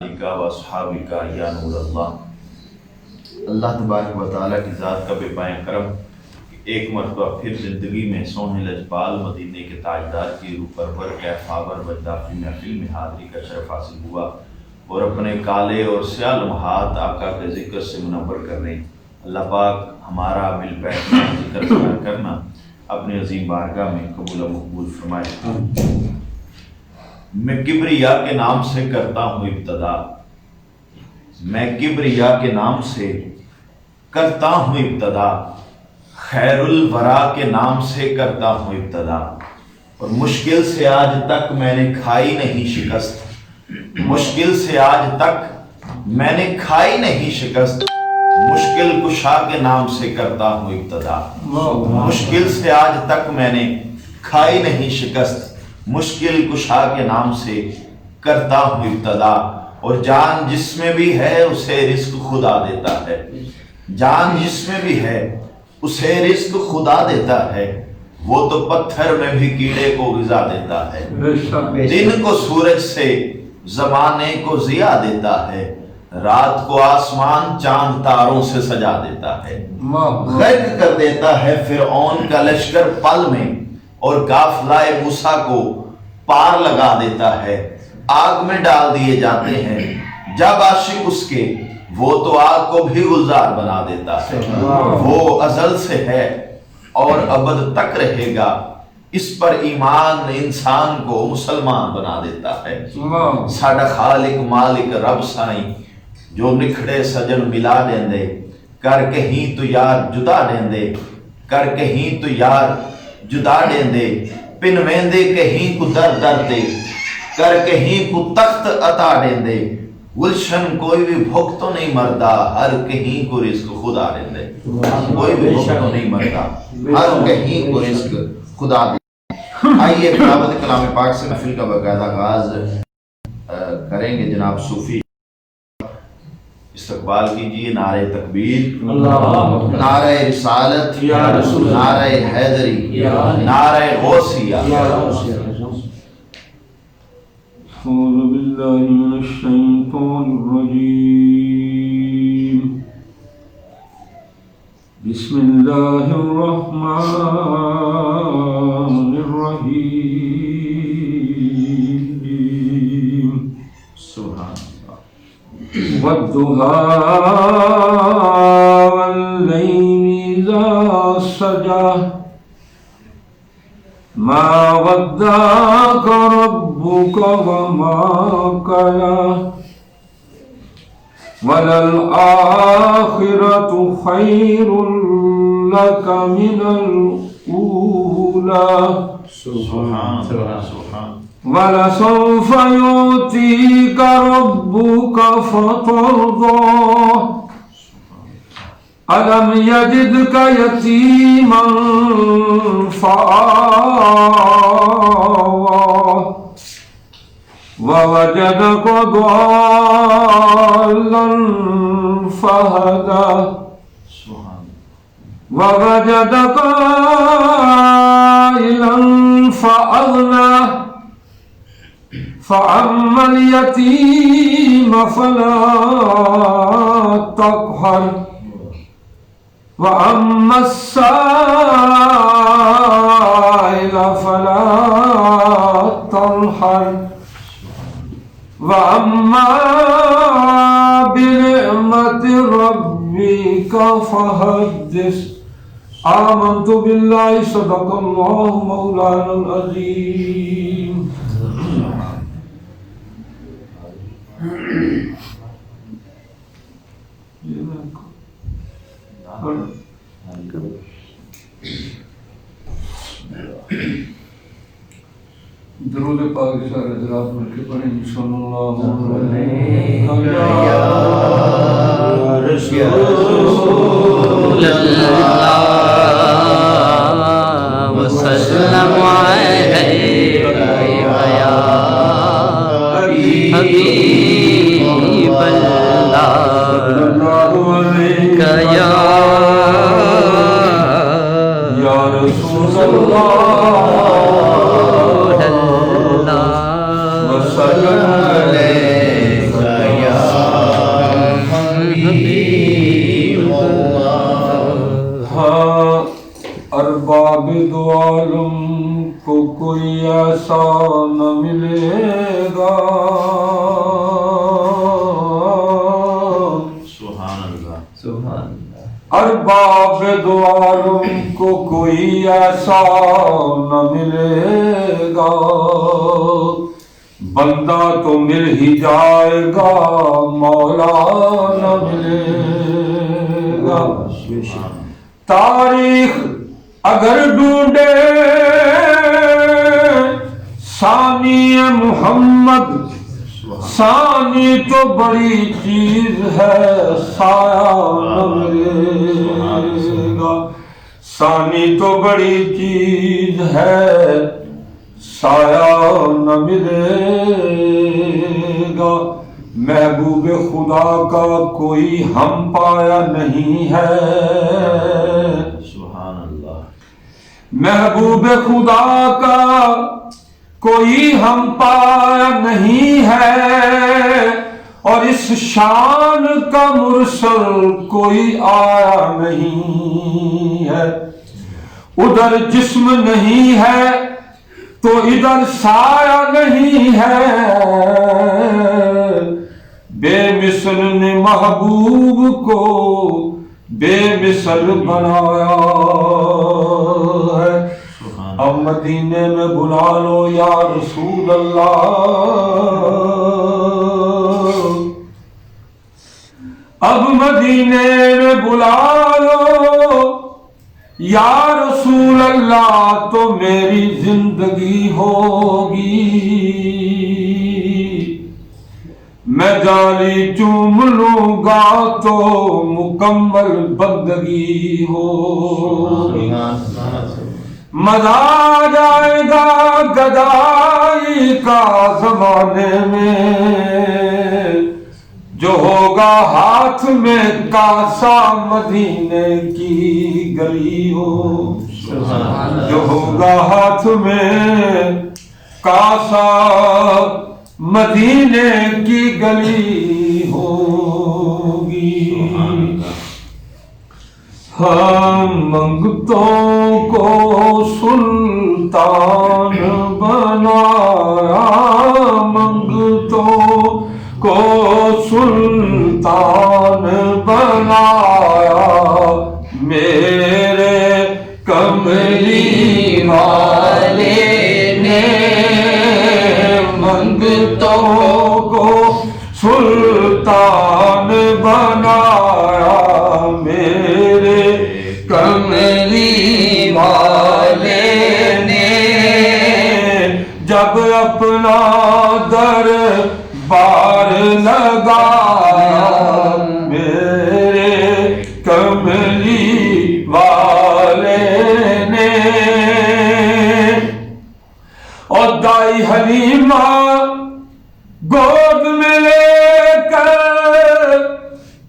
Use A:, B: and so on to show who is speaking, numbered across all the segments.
A: کا و اصحابک یا نور اللہ۔ اللہ تبارک و تعالیٰ کی ذات کا بے پائے کرم ایک مرتبہ پھر زندگی میں سونے لجپال مدینے کے تاجدار کی روح پرور کے فابر وجدافی محفل میں حاضری کا شرف حاصل ہوا اور اپنے کالے اور سیاہ لمحات آقا کے ذکر سے منور کر رہے ہیں۔ اللہ پاک ہمارا مل بیٹھنا ذکر بیان کرنا اپنے عظیم بارگاہ میں قبول و مقبول فرمائے۔ میں کبریا کے نام سے کرتا ہوں ابتدا، میں کبریا کے نام سے کرتا ہوں ابتدا، خیر الورا کے نام سے کرتا ہوں ابتدا، اور مشکل سے آج تک میں نے کھائی نہیں شکست، مشکل سے آج تک میں نے کھائی نہیں شکست، مشکل کشا کے نام سے کرتا ہوں ابتدا، مشکل سے آج تک میں نے کھائی نہیں شکست، مشکل کشا کے نام سے کرتا ہوں ابتدا، اور جان جس میں بھی ہے اسے رزق خدا دیتا ہے، جان جس میں بھی ہے اسے رزق خدا دیتا ہے، وہ تو پتھر میں بھی کیڑے کو غذا دیتا ہے، دن کو سورج سے زمانے کو ضیاء دیتا ہے، رات کو آسمان چاند تاروں سے سجا دیتا ہے، غرق کر دیتا ہے فرعون کا لشکر پل میں، اور قافلہ موسیٰ کو پار لگا دیتا ہے، آگ میں ڈال دیے جاتے ہیں جب عاشق اس کے، وہ تو آگ کو بھی گلزار بنا دیتا ہے، وہ ازل سے ہے اور ابد تک رہے گا، اس پر ایمان انسان کو مسلمان بنا دیتا ہے، ساڈا خالق مالک رب سائیں جو نکھڑے سجن ملا دیں دے، کر کہیں تو یار جدا دیں دے، کر کہیں تو یار جدا دیں دے، پن ویندے کہیں کو در در دے، کر کہیں کو تخت عطا دیں دے، گلشن کوئی بھی بھوک تو نہیں مردا، ہر کہیں کو رزق خدا دیں دے، کوئی بھی بھوک تو نہیں مردا، ہر کہیں کو رزق خدا دیں۔ آئیے تلاوت کلام پاک سے محفل کا باقاعدہ آغاز کریں گے۔ جناب صوفی استقبال کیجئے، نعرہ تکبیر، نعرہ رسالت، نعرہ حیدری، نعرہ غوثیہ۔
B: اعوذ باللہ من الشیطان الرجیم، بسم اللہ الرحمن الرحیم،
A: سبحان
B: والضحى والليل إذا سجى ما ودعك ربك وما قلى وللآخرة خير لك من الأولى
A: سبحان سبحان
B: وَلَسَوْفَ يُؤْتِيكَ رَبُّكَ فَتَرْضَىٰ أَلَمْ يَجِدْكَ يَتِيمًا فَآوَىٰ وَوَجَدَكَ ضَالًّا فَهَدَىٰ وَوَجَدَكَ عَائِلًا فَأَغْنَىٰ فَأَمَّا الْيَتِيمَ فَلَا تَقْهَرْ وَأَمَّا السَّائِلَ فَلَا تَنْهَرْ وَأَمَّا بِنِعْمَةِ رَبِّكَ فَحَدِّثْ۔ آمنت باللہ صدق اللہ مولانا العظیم۔ درود پاک سارے حضرات مل کے پڑھیں صلی اللہ علیہ
C: وسلم یا حبیب اللہ
B: یا رسول اللہ وسلم علیہ امیدواروں کو کوئی ایسا نہ ملے گا، بندہ تو مل ہی جائے گا، مولا نہ ملے گا۔ تاریخ اگر ڈھونڈے ثانی محمد، ثانی تو بڑی چیز ہے، سایہ نہ ملے گا، ثانی تو بڑی چیز ہے، سایہ نہ ملے گا۔ محبوب خدا کا کوئی ہم پایا نہیں ہے،
A: سبحان اللہ۔
B: محبوب خدا کا کوئی ہم پایا نہیں ہے، اور اس شان کا مرسل کوئی آیا نہیں ہے۔ ادھر جسم نہیں ہے تو ادھر سایہ نہیں ہے، بے مثل نے محبوب کو بے مثل بنایا ہے۔ اب مدینے میں بلا لو یا رسول اللہ، اب مدینے میں بلا لو یا رسول اللہ، تو میری زندگی ہوگی، میں جالی چوم لوں گا تو مکمل بندگی ہوگی۔ مزہ آ جائے گا گدائی کا زمانے میں، جو ہوگا ہاتھ میں کاسا مدینے کی گلی ہو، جو ہوگا ہاتھ میں کاسا مدینے کی گلی ہوگی۔ ہم منگتوں کو سلطان بنایا، منگتوں کو سلطان بنایا، میرے کملی والے نے منگتوں کو سلطان بنایا، میرے کملی والے نے جب اپنا دربار لگایا، میرے کملی والے نے۔ اور دائی حلیمہ گود میں لے کر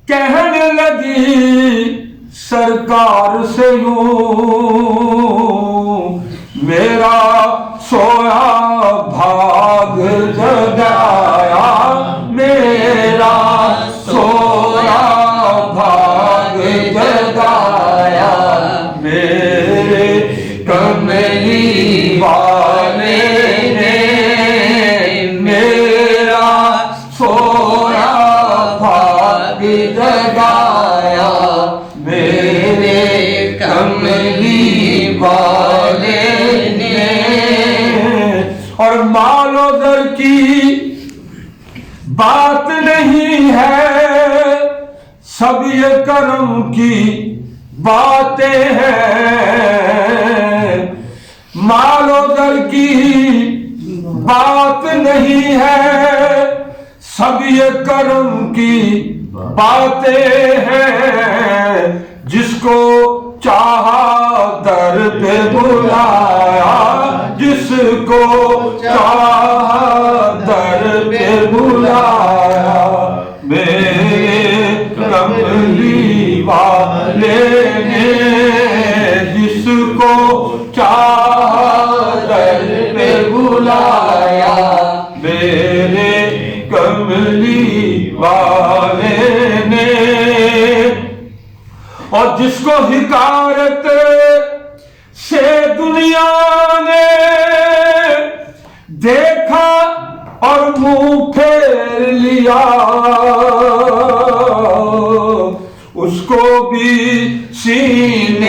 B: کہنے لگی سرکار سے یوں، میرا سویا بھاگ جگایا، میرا سویا بھاگ جگایا، میرے کملی والے نے میرا سویا بھاگ جگایا، میرے کملی والے نے۔ اور مال و در کی بات نہیں ہے، سب یہ کرم کی باتیں ہیں، مال و در کی بات نہیں ہے، سب یہ کرم کی باتیں ہیں، جس کو چاہا در پہ بلایا، جس کو چاہا در پہ بلایا، میرے کملی والے نے جس کو چاہا در پہ بلایا، میرے کملی والے نے۔ اور جس کو حکارت سے دنیا نے دیکھا اور منہ پھیر لیا، اس کو بھی سینے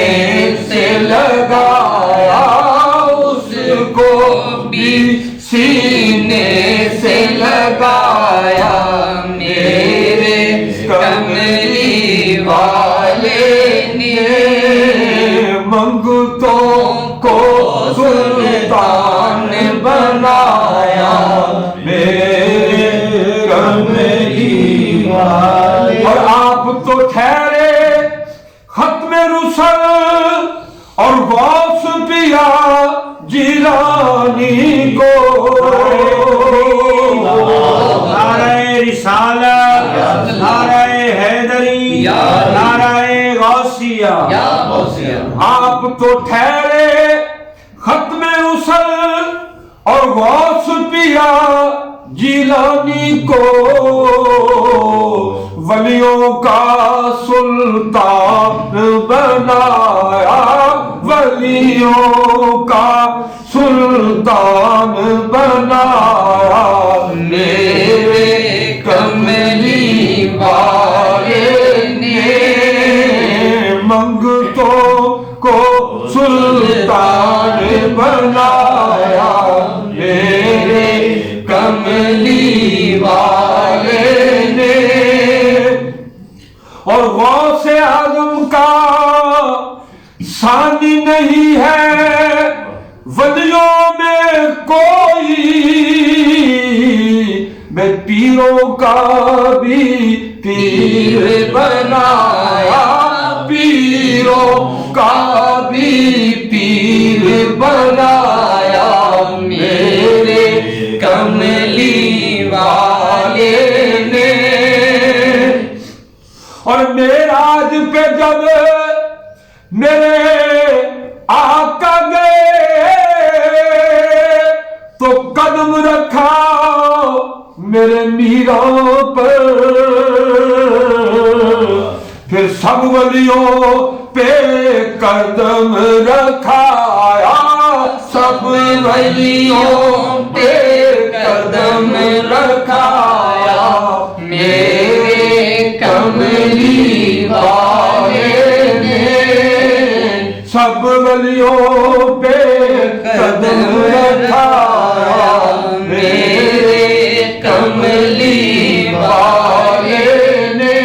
A: والے
B: اور آپ تو ٹھہرے ختم رسل اور غوث پیا جیلانی کو
D: نعرہ رسالت نعرہ حیدری نعرہ غوثیہ
B: آپ تو ٹھہرے ختم رسل اور غوث پیا جیلانی کو ولیوں کا سلطان بنایا ولیوں کا سلطان بنایا میرے کملی والے نے منگتوں کو سلطان بنایا میرے کملی والے نے اور غوث اعظم کا ثانی نہیں ہے ولیوں میں کوئی میں پیروں کا بھی پیر بنایا پیروں کا بھی پیر بنایا میرے کملی والے نے اور معراج پہ جب میرے آقا گئے تو قدم رکھا میرے میروں پر پھر سب ولیوں پہ قدم رکھایا سب ولیوں پہ قدم رکھایا میرے کملی والے نے سب ولیوں پہ قدم رکھایا میرے کملی والے نے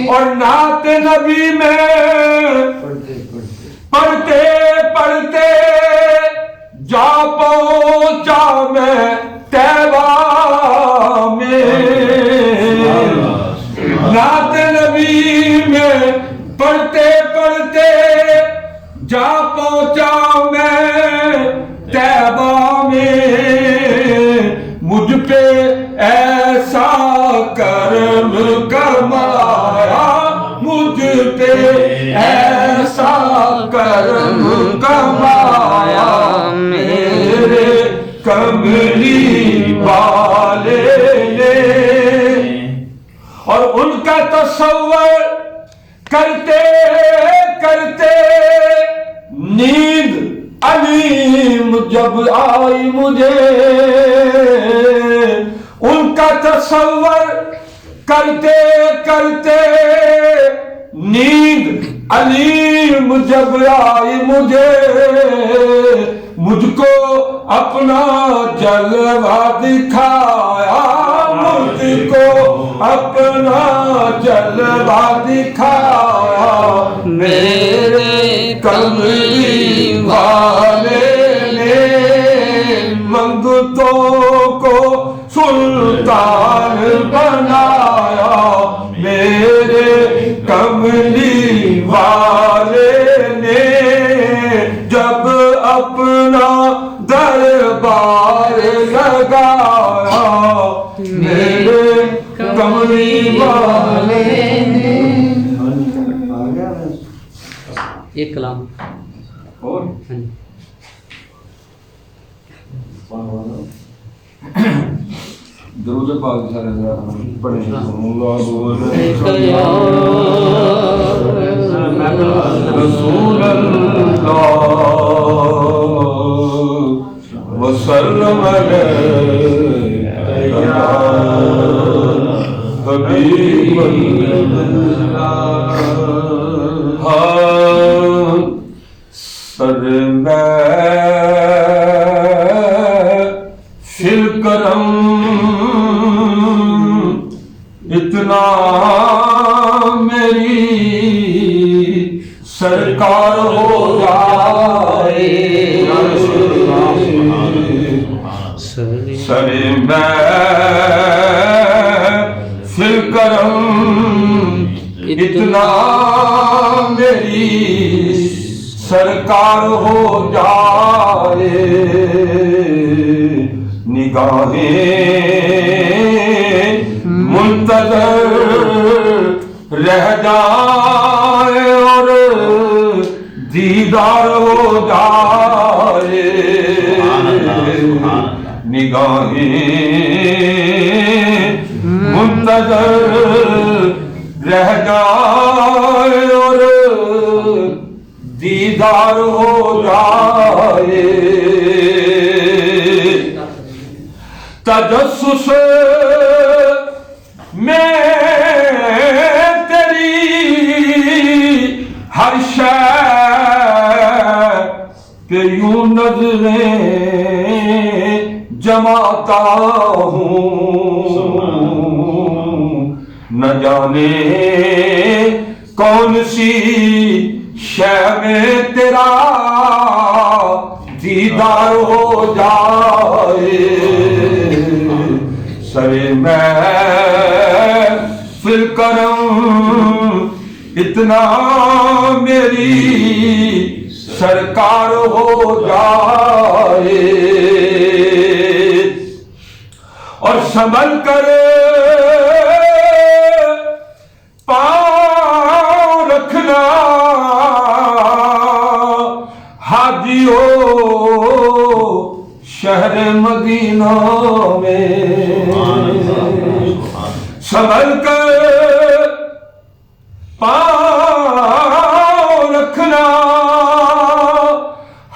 B: اور نعت نبی میں پڑھتے پڑھتے جا پہنچا میں طیبہ میں نعت نبی میں پڑھتے پڑھتے جا پہنچا میں طیبہ میں مجھ پہ ایسا کرم کمایا مجھ پہ ایسا کرم کمایا میرے کملی والے نے اور ان کا تصور کرتے کرتے نیند علیم جب آئی مجھے ان کا تصور کرتے کرتے نیند علیم جب آئی مجھے مجھ کو اپنا جلوہ دکھایا مجھ کو اپنا جلوہ دکھایا میرے کملی والے نے منگتوں کو سلطان بنایا میرے کملی والے نے جب اپنا دربار لگایا میرے کملی والے نے
C: ایک کلام
B: اور درود پاک سارے پڑھیں رسول اللہ وسلم علیہ حبیب اللہ سر میں فل کرم اتنا میری سرکار ہو جائے سر میں فل کرم اتنا میری سرکار ہو جائے، نگاہیں منتظر رہ جائے اور دیدار ہو جائے، نگاہیں منتظر رہ جائے اور دیدار ہو جائے، تجسس میں تیری ہر شے پہ یوں نظریں جماتا ہوں، نہ جانے کون سی شے میں تیرا دیدار ہو جائے، سرے محفل کرم اتنا میری سرکار ہو جائے، اور سنبھل کر پاؤں رکھنا حاجیو شہر مدینہ میں، سنبھل کر پاؤں رکھنا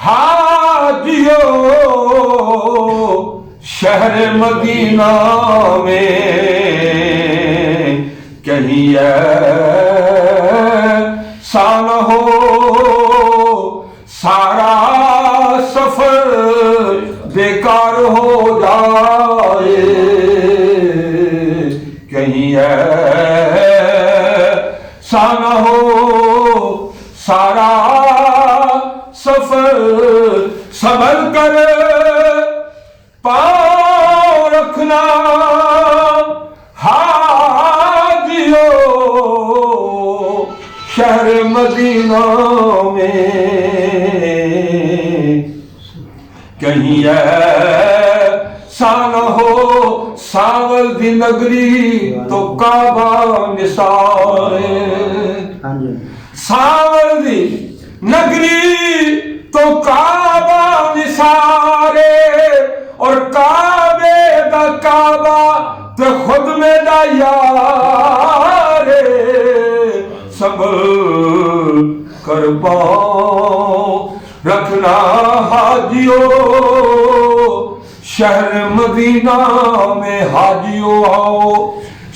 B: حاجیو شہر مدینہ میں، کہیں ایسا نہ ہو سارا سفر بیکار ہو جائے، کہیں ایسا نہ ہو سارا سفر، سنبھل کر پاؤں رکھنا حاجیو شہر مدینہ میں، کہیں ایسا نہ ہو ساول دی نگری تو کعبہ نثارے، ساول دی نگری تو کعبہ نثارے، اور کعبے دا کعبہ تے خود میں دا یارے، سنبھل کر پاؤں رکھنا حاجیو شہر مدینہ میں، حاجیو آؤ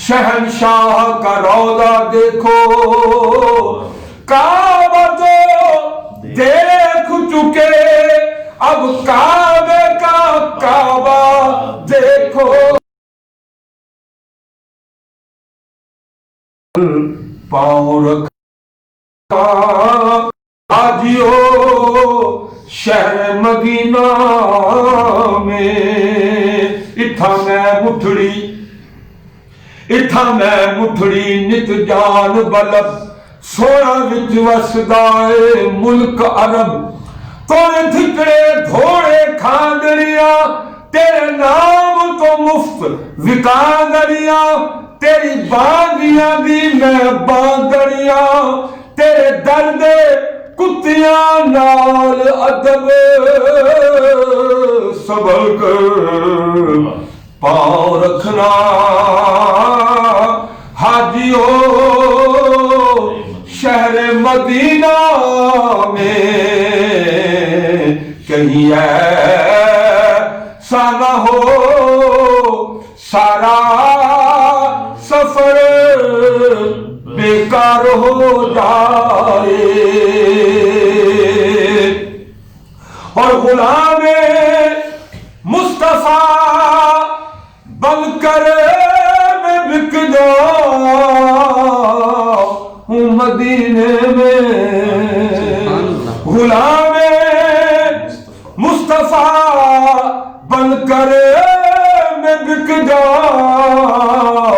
B: شہنشاہ کا روضہ دیکھو، کعبہ تو دیکھ چکے اب کعبے کا کعبہ دیکھو، پاؤں رکھا حاجیو شہر مدینہ میں، اتھا میں مٹھڑی نت جان بلب، سونا وچ وسدائے ملک عرب، توڑے دھکڑے دھوڑے کھاندڑیاں، تیرے نام تو مفت وکاندڑیاں، تیری باندیاں دی میں باندڑیاں، تیرے درد کتیاں نال ادب، سنبھل کر پاؤں رکھنا حاجیو شہر مدینہ میں، کہیں ایسا نہ ہو سارا سفر بیکار ہو جائے، اور غلام مصطفیٰ بن کر میں بک جاؤں مدینے میں، غلام مصطفیٰ بن کر میں بک جاؤں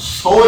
A: 100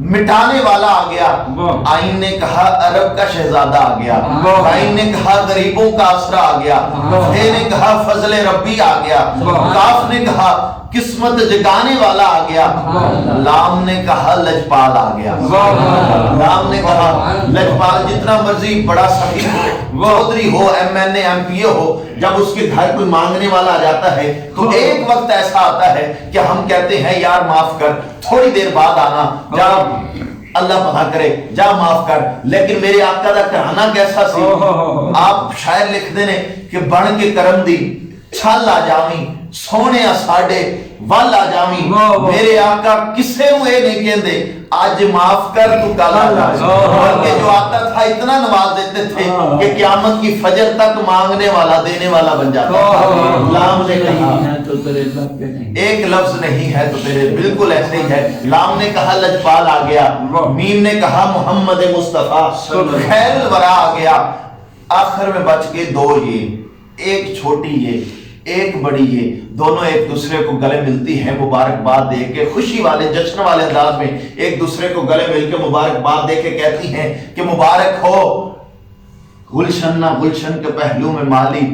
A: مٹانے والا آ گیا، آئین نے کہا عرب کا شہزادہ آ گیا، آئین نے کہا غریبوں کا آسرا آ گیا، فے نے کہا فضل ربی آ گیا، کاف نے کہا قسمت جگانے والا آ گیا، لام نے کہا لجپال آ گیا، لام نے کہا لجپال جتنا مرضی بڑا صحیح ہو، چودھری ہو، M N A M P A ہو، جب اس کے گھر کوئی مانگنے والا آ جاتا ہے تو ایک وقت ایسا آتا ہے کہ ہم کہتے ہیں یار معاف کر، تھوڑی دیر بعد آنا، جب اللہ پتہ کرے جا معاف کر، لیکن میرے آقا دا کہانا کیسا سی، آپ شاعر لکھ دینے کہ بڑھ کے کرم دی چھل آ جاویں سونے ساڑے ول آ جاویں، میرے آقا کسے ہوئے نہیں کہندے آج معاف کر تو کل آ جائے، بلکہ جو آتا تھا اتنا نواز دیتے تھے کہ قیامت کی فجر تک مانگنے والا دینے والا بن جاتا تھا۔ لام نے کہا ایک لفظ نہیں ہے تو تیرے، بالکل ایسے ہی ہے، لام نے کہا لجپال آ گیا، میم نے کہا محمد مصطفیٰ خیر الورا آ گیا، آخر میں بچ کے دو، یہ ایک چھوٹی یہ ایک بڑی، یہ دونوں ایک دوسرے کو گلے ملتی ہیں مبارکباد دے کے، خوشی والے جشن والے انداز میں ایک دوسرے کو گلے مل کے مبارکباد دے کے کہتی ہیں کہ مبارک ہو گلشن نہ گلشن کے پہلو میں مالی،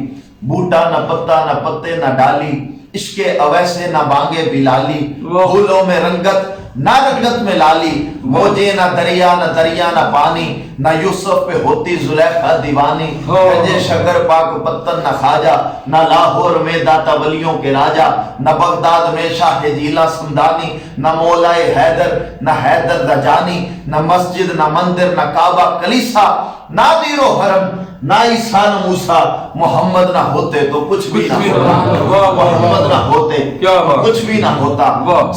A: بوٹا نہ پتا نہ پتے نہ ڈالی، عشق اویسے نہ بانگے بلالی، پھولوں میں رنگت نہ رنگت میں لالی، موجے نہ دریا نہ پانی، نہ یوسف پہ ہوتی زلیخا دیوانی، گنجے شکر پاک پتن نہ خواجہ، نہ لاہور میں داتا ولیوں کے راجہ، نہ بغداد میں شاہ جیلا سمدانی، نہ مولائے حیدر نہ حیدر دجانی، نہ مسجد نہ مندر نہ کعبہ کلیسا، نہ دیر و حرم نہ عیسیٰ نہ موسیٰ، محمد نہ ہوتے تو کچھ بھی نہ ہوتا، محمد نہ ہوتے تو کچھ بھی نہ ہوتا۔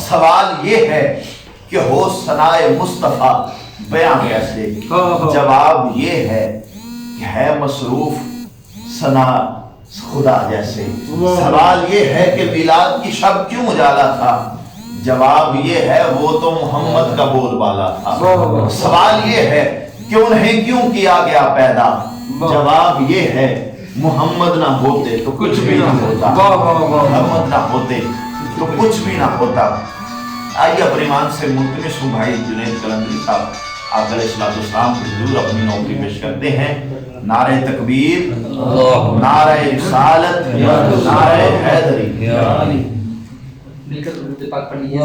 A: سوال یہ ہے کہ ہو ثنائے مصطفیٰ بیاں کیسے، جواب یہ ہے کہ ہے مصروف ثنا خدا جیسے۔ سوال یہ ہے کہ میلاد کی شب کیوں اجالا تھا، جواب یہ ہے وہ تو محمد کا بول بالا تھا۔ سوال یہ ہے کہ انہیں کیوں کیا گیا پیدا، جواب یہ ہے محمد نہ ہوتے تو کچھ بھی نہ ہوتا، محمد نہ ہوتے تو کچھ بھی نہ ہوتا۔ آئیے اپنے ایمان سے ملتمس ہوں بھائی جنید قلندری صاحب آقا علیہ السلام کے حضور اپنی نوکری پیش کرتے ہیں۔ نعرہ تکبیر، نعرہ رسالت، نعرہ حیدری۔
C: مل کر درود پاک پڑھیے۔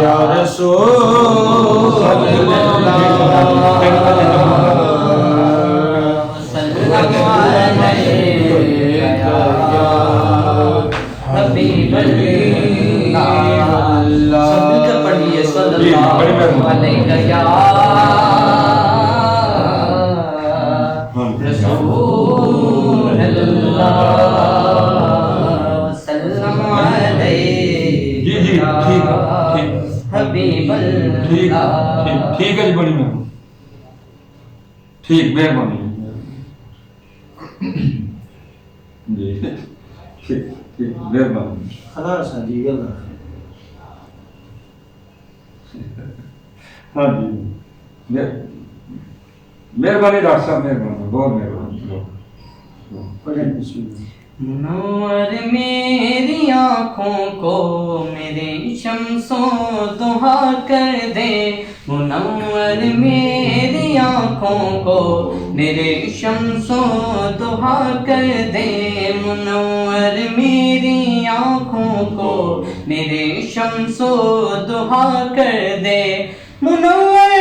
D: یا رسول اللہ
C: حبیب اللہ، سب مل کر پڑھیے صلی اللہ علیہ یا رسول اللہ وسلم علیہ یا حبیب اللہ۔
B: ٹھیک ہے جی، بڑی مہربانی، ٹھیک مہربانی جی، ٹھیک ٹھیک مہربانی۔
D: خلاص ہے جی، اللہ
B: ہاں جی مہربانی ڈاکٹر صاحب، مہربانی، بہت مہربانی۔
D: پڑھیں بسم اللہ۔
C: منور میری آنکھوں کو میرے شمس و ضحیٰ کر دے، منور میری آنکھوں کو میرے شمس و ضحیٰ کر دے، منور میری آنکھوں کو میرے شمس و ضحیٰ کر دے، منور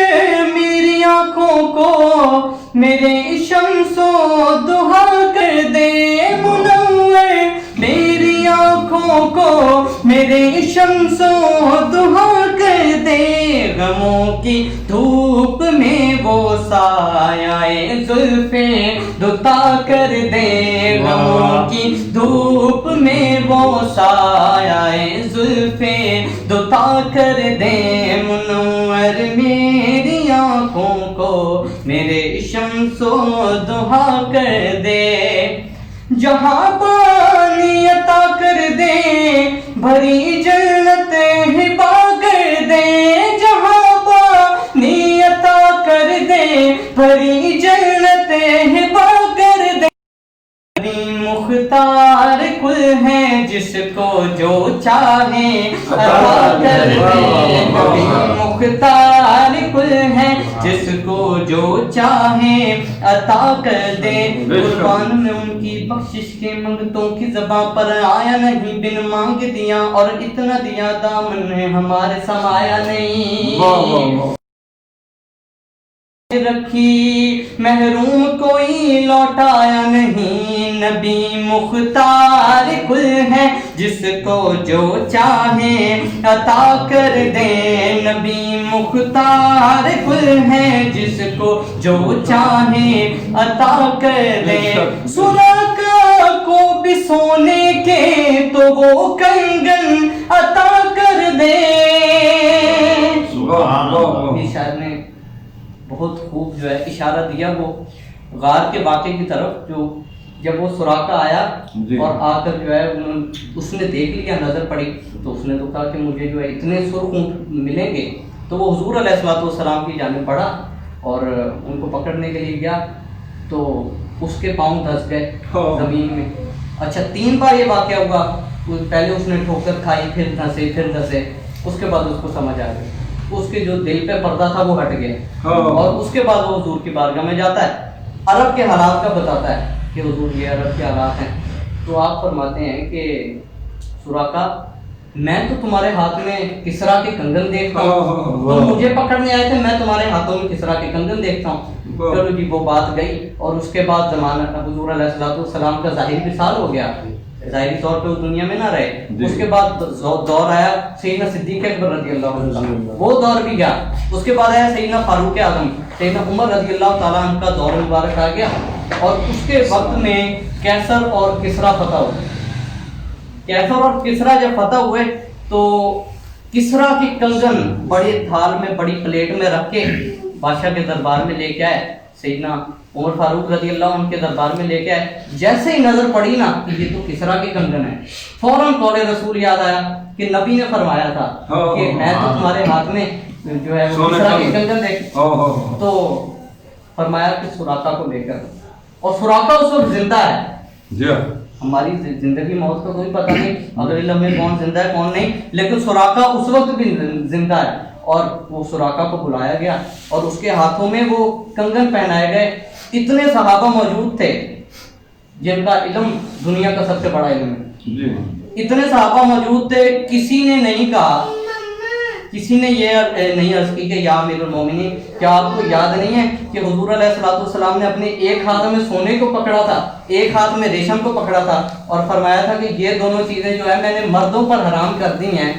C: میری آنکھوں کو میرے شمس و ضحیٰ کر دے، منور میری آنکھوں کو میرے شمس و ضحیٰ کر دے، غموں کی دھوپ میں وہ سایہ زلفیں دتا کر دے، غموں کی دھوپ میں وہ سایہ زلفیں دتا کر دے، منور میری آنکھوں کو میرے شمس و ضحیٰ کر دے، جہاں پانی عطا کر دے بھری جنت ہبا کر دے، جہاں پانی عطا کر دے بھری جنت ہبا کر دے، مختار کل ہے جس جس کو جو چاہے عطا کر دے نبی مختار کل ہے جس کو جو چاہے عطا کر دے قربان میں ان کی بخشش کے منگتوں کی زباں پر آیا نہیں بن مانگ دیا اور اتنا دیا دامن میں ہمارے سمایا نہیں رکھی محروم کوئی لوٹایا نہیں نبی مختار کل ہے جس کو جو چاہے عطا کر دے نبی مختار کل ہے جس کو جو چاہے عطا کر دے سراقہ کو بھی سونے کے تو وہ کنگن عطا کر دے شاعر نے بہت خوب جو ہے اشارہ دیا وہ غار کے واقعے کی طرف جو جب وہ سراقہ آیا اور آ کر جو ہے اس نے دیکھ لیا نظر پڑی تو اس نے تو کہا کہ مجھے جو ہے اتنے سرخ اونٹ ملیں گے تو وہ حضور علیہ السلام کی جانب بڑھا اور ان کو پکڑنے کے لیے گیا تو اس کے پاؤں دھس گئے زمین میں. اچھا 3 بار یہ واقعہ ہوا. پہلے اس نے ٹھوکر کھائی پھر دھسے اس کے بعد اس کو سمجھ آ گئی. اس کے جو دل پہ پردہ تھا وہ ہٹ گیا اور اس کے بعد وہ حضور کی بارگاہ میں جاتا ہے عرب کے حالات کا بتاتا ہے کہ حضور یہ عرب کے حالات ہیں. تو آپ فرماتے ہیں کہ سراقہ میں تو تمہارے ہاتھ میں کسرا کے کنگن دیکھتا ہوں تم مجھے پکڑنے آئے تھے میں تمہارے ہاتھوں میں کسرا کے کنگن دیکھتا ہوں. چلو جی وہ بات گئی اور اس کے بعد زمانہ حضور علیہ السلام کا ظاہری وصال ہو گیا ظاہری طور پہ اس دنیا میں نہ رہے. اس کے بعد دور آیا سیدنا صدیق اکبر رضی اللہ عنہ وہ دور بھی گیا. اس کے بعد آیا سیدنا فاروق اعظم سیدنا عمر رضی اللہ تعالیٰ عنہ کا دور مبارک آ گیا اور اس کے وقت میں کیسر اور کسرا فتح ہوئے. کیسر اور کسرا جب فتح ہوئے تو کسرا کی کنگن بڑی تھال میں بڑی پلیٹ میں رکھ کے بادشاہ کے دربار میں لے کے آئے. سیدنا عمر فاروق رضی اللہ عنہ کے دربار میں لے کے آئے. جیسے ہی نظر پڑی نا کہ یہ تو کسرا کے کنگن ہے فوراً قول رسول یاد آیا کہ نبی نے فرمایا تھا کہ میں تو تمہارے ہاتھ میں جو ہے کسرا کے کنگن دیکھ. تو فرمایا کہ سراقہ کو لے کر اور سراقہ اس وقت زندہ ہے. ہماری زندگی موت کا کوئی پتہ نہیں اگر علم میں کون زندہ ہے کون نہیں لیکن سراقہ اس وقت بھی زندہ ہے. اور وہ سراقہ کو بلایا گیا اور اس کے ہاتھوں میں وہ کنگن پہنائے گئے. اتنے صحابہ موجود تھے جن کا علم دنیا کا سب سے بڑا علم ہے. اتنے صحابہ موجود تھے کسی نے نہیں کہا کسی نے یہ نہیں عرض کی کہ یا امیر المومنین کیا آپ کو یاد نہیں ہے کہ حضور علیہ السلام نے اپنے ایک ہاتھ میں سونے کو پکڑا تھا ایک ہاتھ میں ریشم کو پکڑا تھا اور فرمایا تھا کہ یہ دونوں چیزیں جو ہے میں نے مردوں پر حرام کر دی ہیں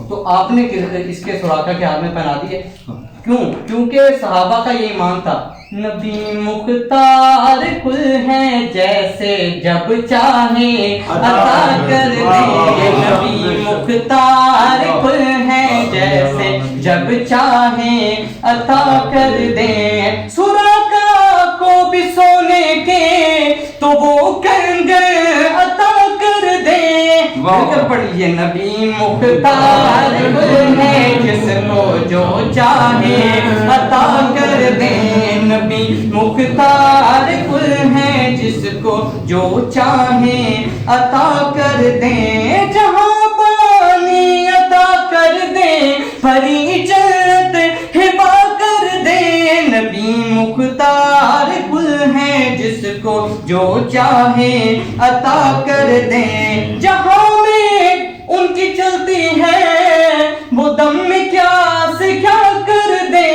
C: تو آپ نے اس کے سراقہ کے ہاتھ میں پہنا دیے. کیوں؟ کیونکہ صحابہ کا یہ ایمان تھا نبی مختار کل ہے جیسے جب چاہے عطا کر دے نبی مختار کل ہے جیسے جب چاہے عطا کر دے. سراقہ کو بھی سونے کے تو وہ کنگن عطا کر دے. پڑھیے نبی مختار کل ہے جس کو جو چاہے عطا کر دے نبی مختار کل ہے جس کو جو چاہے عطا کر دے. جہاں پانی عطا کر دے پری جنت ہبا کر دے نبی مختار کل ہے جس کو جو چاہے عطا کر دے. جہاں میں ان کی چلتی ہے وہ دم میں کیا سے کیا کر دے.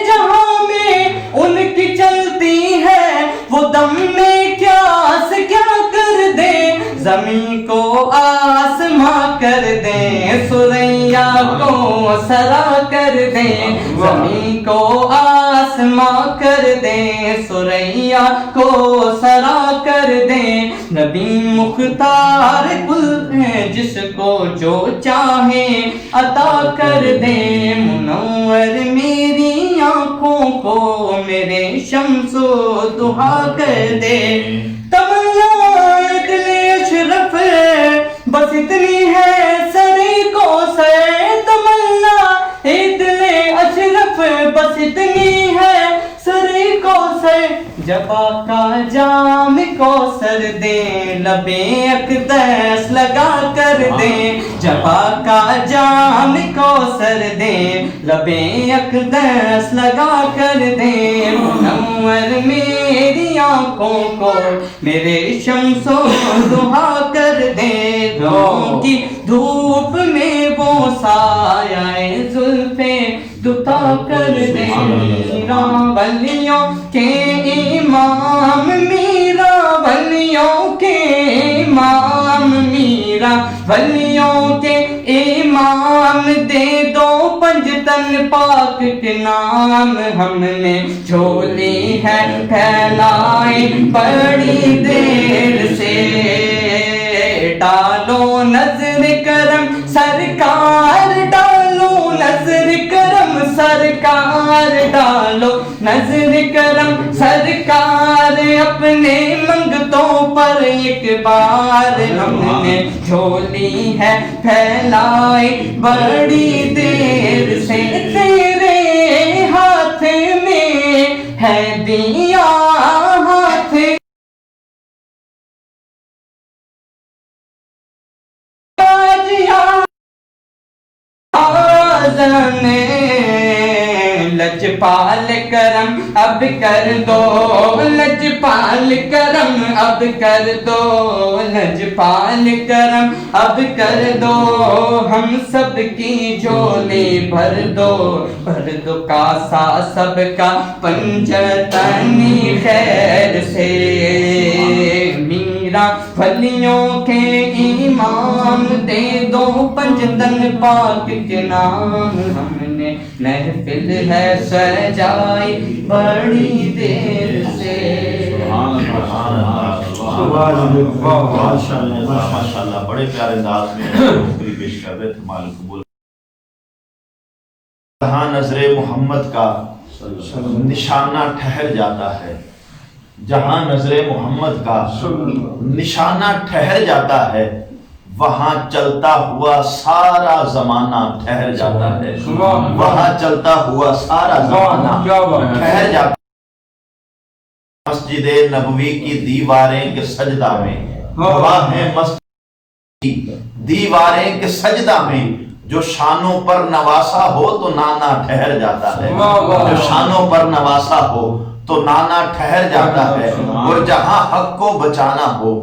C: جہاں میں ان کی چلتی ہے وہ دم میں کیا سے کیا کر دے. زمین کو آسماں کر دیں سریا کو سرا کر دیں زمین کو آسماں کر دیں سریا کو سرا کر دیں. نبی مختار کل ہے جس کو جو چاہے عطا کر دیں. منور میری آنکھوں کو میرے شمس و ضحا کر دے. تمنا دل اشرف بس اتنی ہے سری کو سے تمنا دل اشرف بس اتنی ہے سری کو کوثر جب آقا جام کوثر دیں لبیں اقدس لگا کر دیں جب آقا جام کوثر دیں لبیں اقدس لگا کر دیں منور میری آنکھوں کو میرے شمس و ضحیٰ کر دیں گھروں کی دھوپ میں وہ سایہ زلفیں دتا کر دیں میرا ولیوں کے امام میرا ولیوں کے امام میرا ولیوں کے امام دے دو پنجتن پاک کے نام ہم نے جھولی ہے پھیلائی بڑی دیر سے ڈالو نظر کرم سرکار ڈالو نظر کرم سرکار ڈالو نظر کرم سرکار اپنے منگتوں پر ایک بار ہم نے جھولی ہے پھیلائی بڑی دیر سے تیرے ہاتھ میں ہے دیا ہاتھ لجپال کرم اب کر دو لجپال کرم اب کر دو لجپال کرم اب کر دو ہم سب کی جھولی بھر دو کاسا سب کا پنجتنی خیر سے میرا ولیوں کے امام دے دو پنجتن پاک کے نام ہم نے محفل ہے سجائی بڑی دیر سے
A: ماشاءاللہ بڑے پیارے انداز میں شکریہ پیش کر رہے تھے مال قبول جہاں نظر محمد کا نشانہ ٹھہر جاتا ہے جہاں نظر محمد کا نشانہ ٹھہر جاتا ہے وہاں چلتا ہوا سارا زمانہ ٹھہر جاتا ہے وہاں چلتا ہوا سارا زمانہ ٹھہر جاتا ہے مسجد نبوی کی دیواریں کے سجدہ میں گواہ ہیں مسجد کی دیواریں کے سجدہ میں جو شانوں پر نواسا ہو تو نانا ٹھہر جاتا ہے جو شانوں پر نواسا ہو تو نانا ٹھہر جاتا ہے اور جہاں حق کو بچانا ہو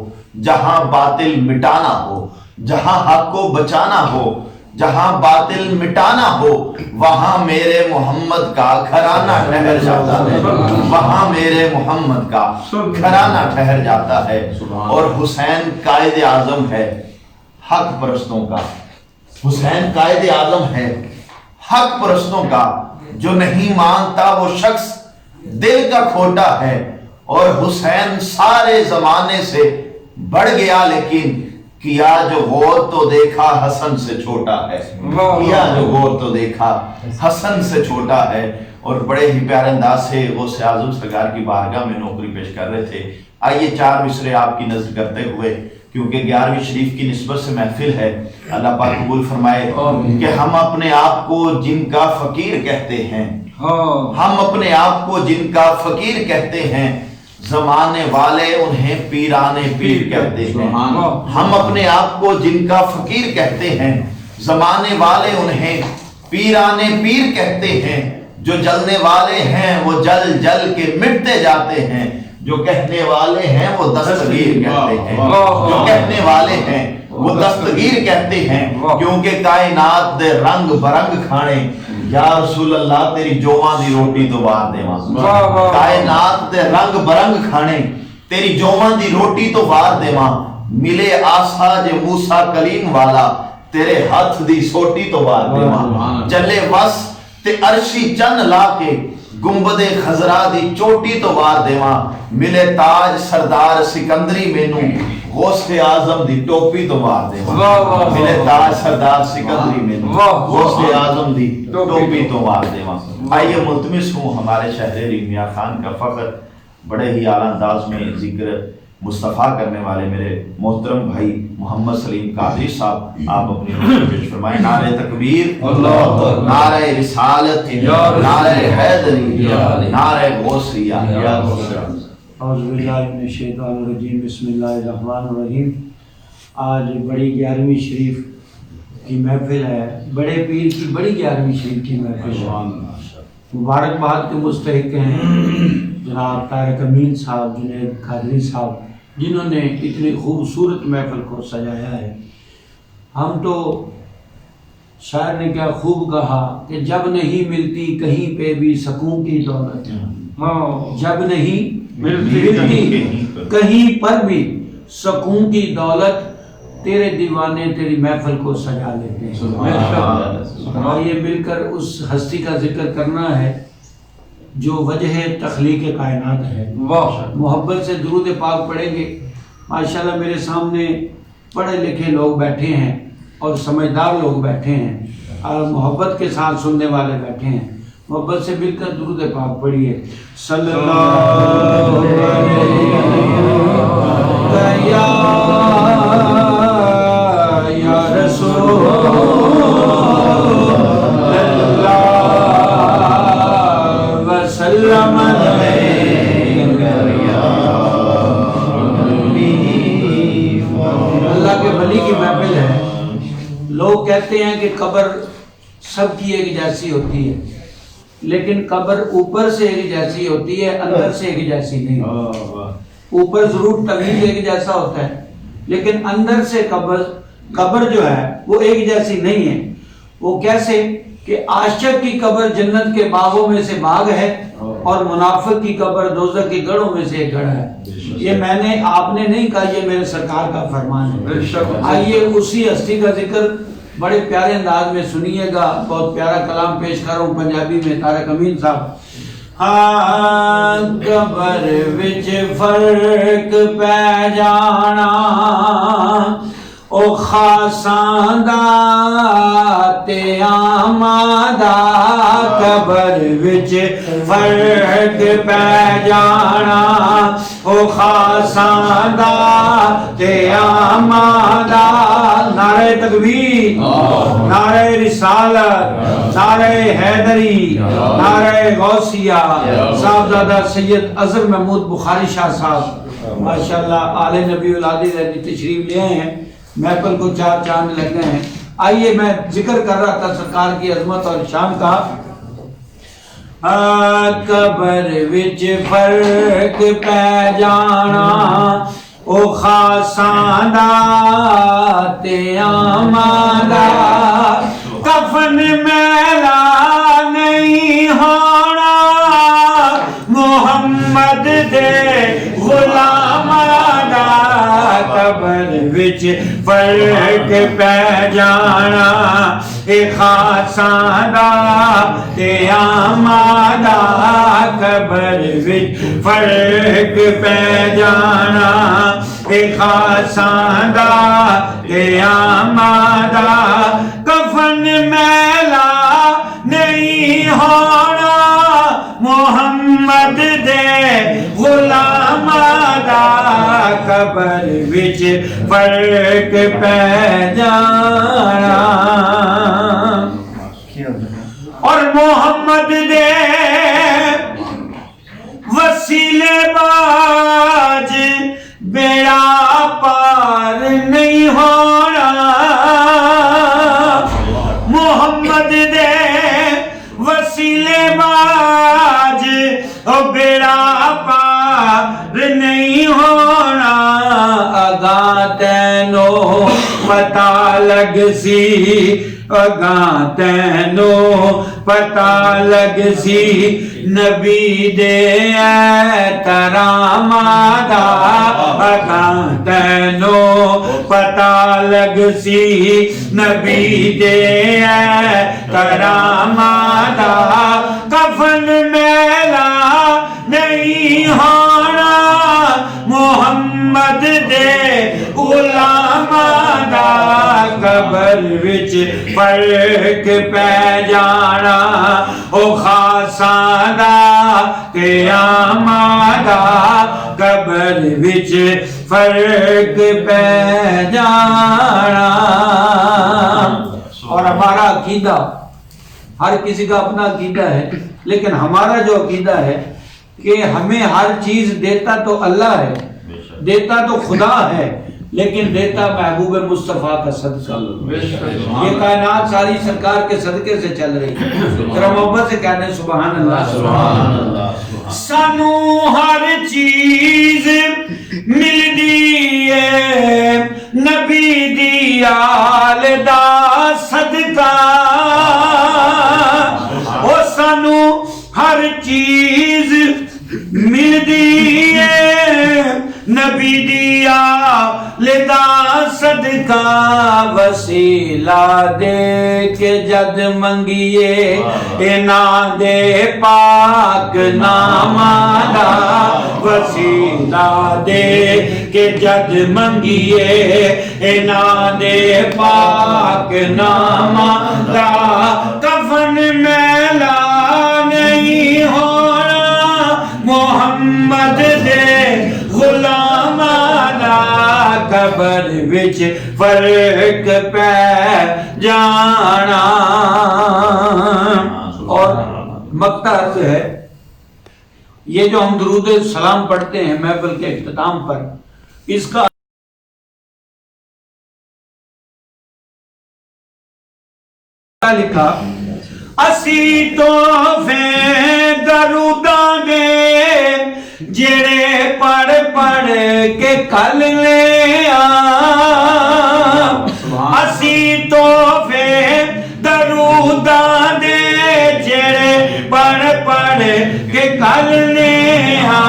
A: جہاں باطل مٹانا ہو جہاں حق کو بچانا ہو جہاں باطل مٹانا ہو وہاں میرے محمد کا گھرانہ ٹھہر جاتا ہے وہاں میرے محمد کا گھرانہ ٹھہر جاتا ہے اور حسین قائد اعظم ہے حق پرستوں کا حسین قائد اعظم ہے حق پرستوں کا جو نہیں مانتا وہ شخص دل کا کھوٹا ہے اور حسین سارے زمانے سے بڑھ گیا لیکن کیا جو غور تو دیکھا حسن سے چھوٹا ہے کیا جو غور تو دیکھا حسن سے چھوٹا ہے اور بڑے ہی پیارے انداز سے غوث اعظم سرکار کی بارگاہ میں نوکری پیش کر رہے تھے آئیے 4 مصرے آپ کی نظر کرتے ہوئے کیونکہ 11ویں شریف کی نسبت سے محفل ہے اللہ پاک قبول فرمائے کہ ہم اپنے آپ کو جن کا فقیر کہتے ہیں ہم اپنے آپ کو جن کا فقیر کہتے ہیں زمانے والے انہیں پیرانے پیر کہتے ہیں ہم اپنے آپ کو جن کا فقیر کہتے ہیں زمانے والے انہیں پیرانے پیر کہتے ہیں جو جلنے والے ہیں وہ جل جل کے مٹتے جاتے ہیں جو کہنے والے ہیں وہ دستگیر کہتے ہیں جو کہنے والے ہیں وہ دستگیر کہتے ہیں کیونکہ کائنات دے رنگ برنگ کھانے یا رسول اللہ تیری جوواں دی روٹی تو وار دے ماں کائنات دے رنگ برنگ کھانے تیری جوواں دی روٹی تو وار دے ماں ملے آسا جے موسیٰ کلیم والا تیرے ہاتھ دی سوٹی تو وار دے ماں چلے وس تے عرشی چن لا کے گنبد خضرا دی چوٹی تو وار دے ماں ملے تاج سردار سکندری مینوں غوث اعظم دی ٹوپی تو وار دے ماں ملے تاج سردار سکندری مینوں غوث اعظم دی ٹوپی تو وار دے ماں آئیے ملتمس ہوں ہمارے شہر میاں خان کا فخر بڑے ہی اعلیٰ انداز میں ذکر مصطفیٰ کرنے والے میرے محترم بھائی محمد سلیم قادری صاحب، آپ اپنی نظر پیش فرمائیں۔ نعرہ تکبیر، نعرہ رسالت، نعرہ حیدری، نعرہ غوثیہ۔
D: اعوذ باللہ من الشیطان الرجیم، بسم اللہ الرحمن الرحیم۔ آج بڑی 11ویں شریف کی محفل ہے، بڑے پیر کی بڑی 11ویں شریف کی محفل ہے۔ مبارکباد کے مستحق ہیں جناب طارق امین صاحب، جنید قادری صاحب، جنہوں نے اتنی خوبصورت محفل کو سجایا ہے۔ ہم تو شاعر نے کیا خوب کہا کہ جب نہیں ملتی کہیں پہ بھی سکون کی دولت، جب نہیں ملتی کہیں پر بھی سکون کی دولت، تیرے دیوانے تیری محفل کو سجا لیتے ہیں۔ آئیے مل کر اس ہستی کا ذکر کرنا ہے جو وجہ تخلیق کائنات ہے۔ محبت سے درود پاک پڑھیں گے۔ ماشاءاللہ میرے سامنے پڑھے لکھے لوگ بیٹھے ہیں اور سمجھدار لوگ بیٹھے ہیں اور محبت کے ساتھ سننے والے بیٹھے ہیں۔ محبت سے مل کر درود پاک پڑھیے۔ صلی اللہ علیہ یا رسول وسلم اللہ کے ولی کی محفل ہے۔ لوگ کہتے ہیں کہ قبر سب کی ایک جیسی ہوتی ہے، لیکن قبر اوپر سے ایک جیسی ہوتی ہے، اندر سے ایک جیسی نہیں۔ اوپر ضرور طویل ایک جیسا ہوتا ہے، لیکن اندر سے قبر جو ہے وہ ایک جیسی نہیں ہے۔ وہ کیسے کہ عاشق کی قبر جنت کے باغوں میں سے باغ ہے اور منافق کی قبر دوزخ کے گڑھوں میں سے ایک گڑھ ہے۔ یہ میں نے آپ نے نہیں کہا، یہ میرے سرکار کا فرمان ہے۔ آئیے اسی ہستی کا ذکر بڑے پیارے انداز میں سنیے گا۔ بہت پیارا کلام پیش کر رہا ہوں پنجابی میں، طارق امین صاحب۔ قبر وچ فرق پہ جانا او خاصاں دا تے عاماں دا، قبر وچ فرق پہ جانا او خاصاں دا تے عاماں دا۔ نعرہ تکبیر، نعرہ رسالت، نعرہ حیدری، نعرہ غوثیہ۔ صاحبزادہ سید اظہر محمود بخاری شاہ صاحب ماشاءاللہ آل نبی اولاد تشریف لے آئے ہیں، محفل کو 4 چاند لگ گئے ہیں۔ آئیے میں ذکر کر رہا تھا سرکار کی عظمت اور شان کا۔ قبر وچ فرق پہ جانا او خاصاں دا تے عاماں دا، کفن میلا نہیں ہونا محمد دے غلاماں دا، قبر وچ فرق پہ جانا اے خاصاں دا تے عاماں دا، قبر وچ فرق پہ جانا اے خاصاں دا تے عاماں دا، کفن میلا نہیں ہونا محمد دے غلاماں دا، قبر وچ فرق پہ جانا۔ اور محمد دے وسیلے باج بیڑا پار نہیں ہونا، محمد دے وسیلے باج بیڑا پار نہیں ہونا، اگاں تینوں پتہ لگ سی، اگاں تینوں پتہ لگ سی نبی دے احتراماں دا، اگاں تینوں پتہ لگ سی نبی دے احتراماں دا، کفن میلا نہیں ہونا محمد دے غلاماں دا، قبر وچ فرق پہ جانا او خاصاں دا تے عاماں دا، قبر وچ فرق پہ جانا. اور ہمارا عقیدہ، ہر کسی کا اپنا عقیدہ ہے، لیکن ہمارا جو عقیدہ ہے کہ ہمیں ہر چیز دیتا تو اللہ ہے، دیتا تو خدا ہے، لیکن دیتا محبوب مصطفیٰ کا صدقہ. یہ کائنات ساری سرکار کے صدقے سے چل رہی ہے. ذرا محبت سے کہنے سبحان اللہ.
A: سبحان اللہ.
D: سانو ہر چیز ملدی ہے نبی دی آل دا صدقہ. او سانو ہر چیز ملدی ہے نبی دی آل دا صدقہ. وسیلہ دے کے جد منگیے انہاں دے پاک نامہ دا. وسیلہ دے کے جد منگیے انہاں دے پاک نامہ دا. کفن میلا نہیں ہونا محمد دے غلاماں دا. قبر وچ فرق پہ جانا. اور مقطع عرض ہے، یہ جو ہم درود سلام پڑھتے ہیں محفل کے اختتام پر، اس کا لکھا اسی تحفے دروداں دے جڑے پڑھ پڑھ کے کل لے آ. اسی تحفے دروداں دے جڑے پڑھ پڑھ کے کل لے آ.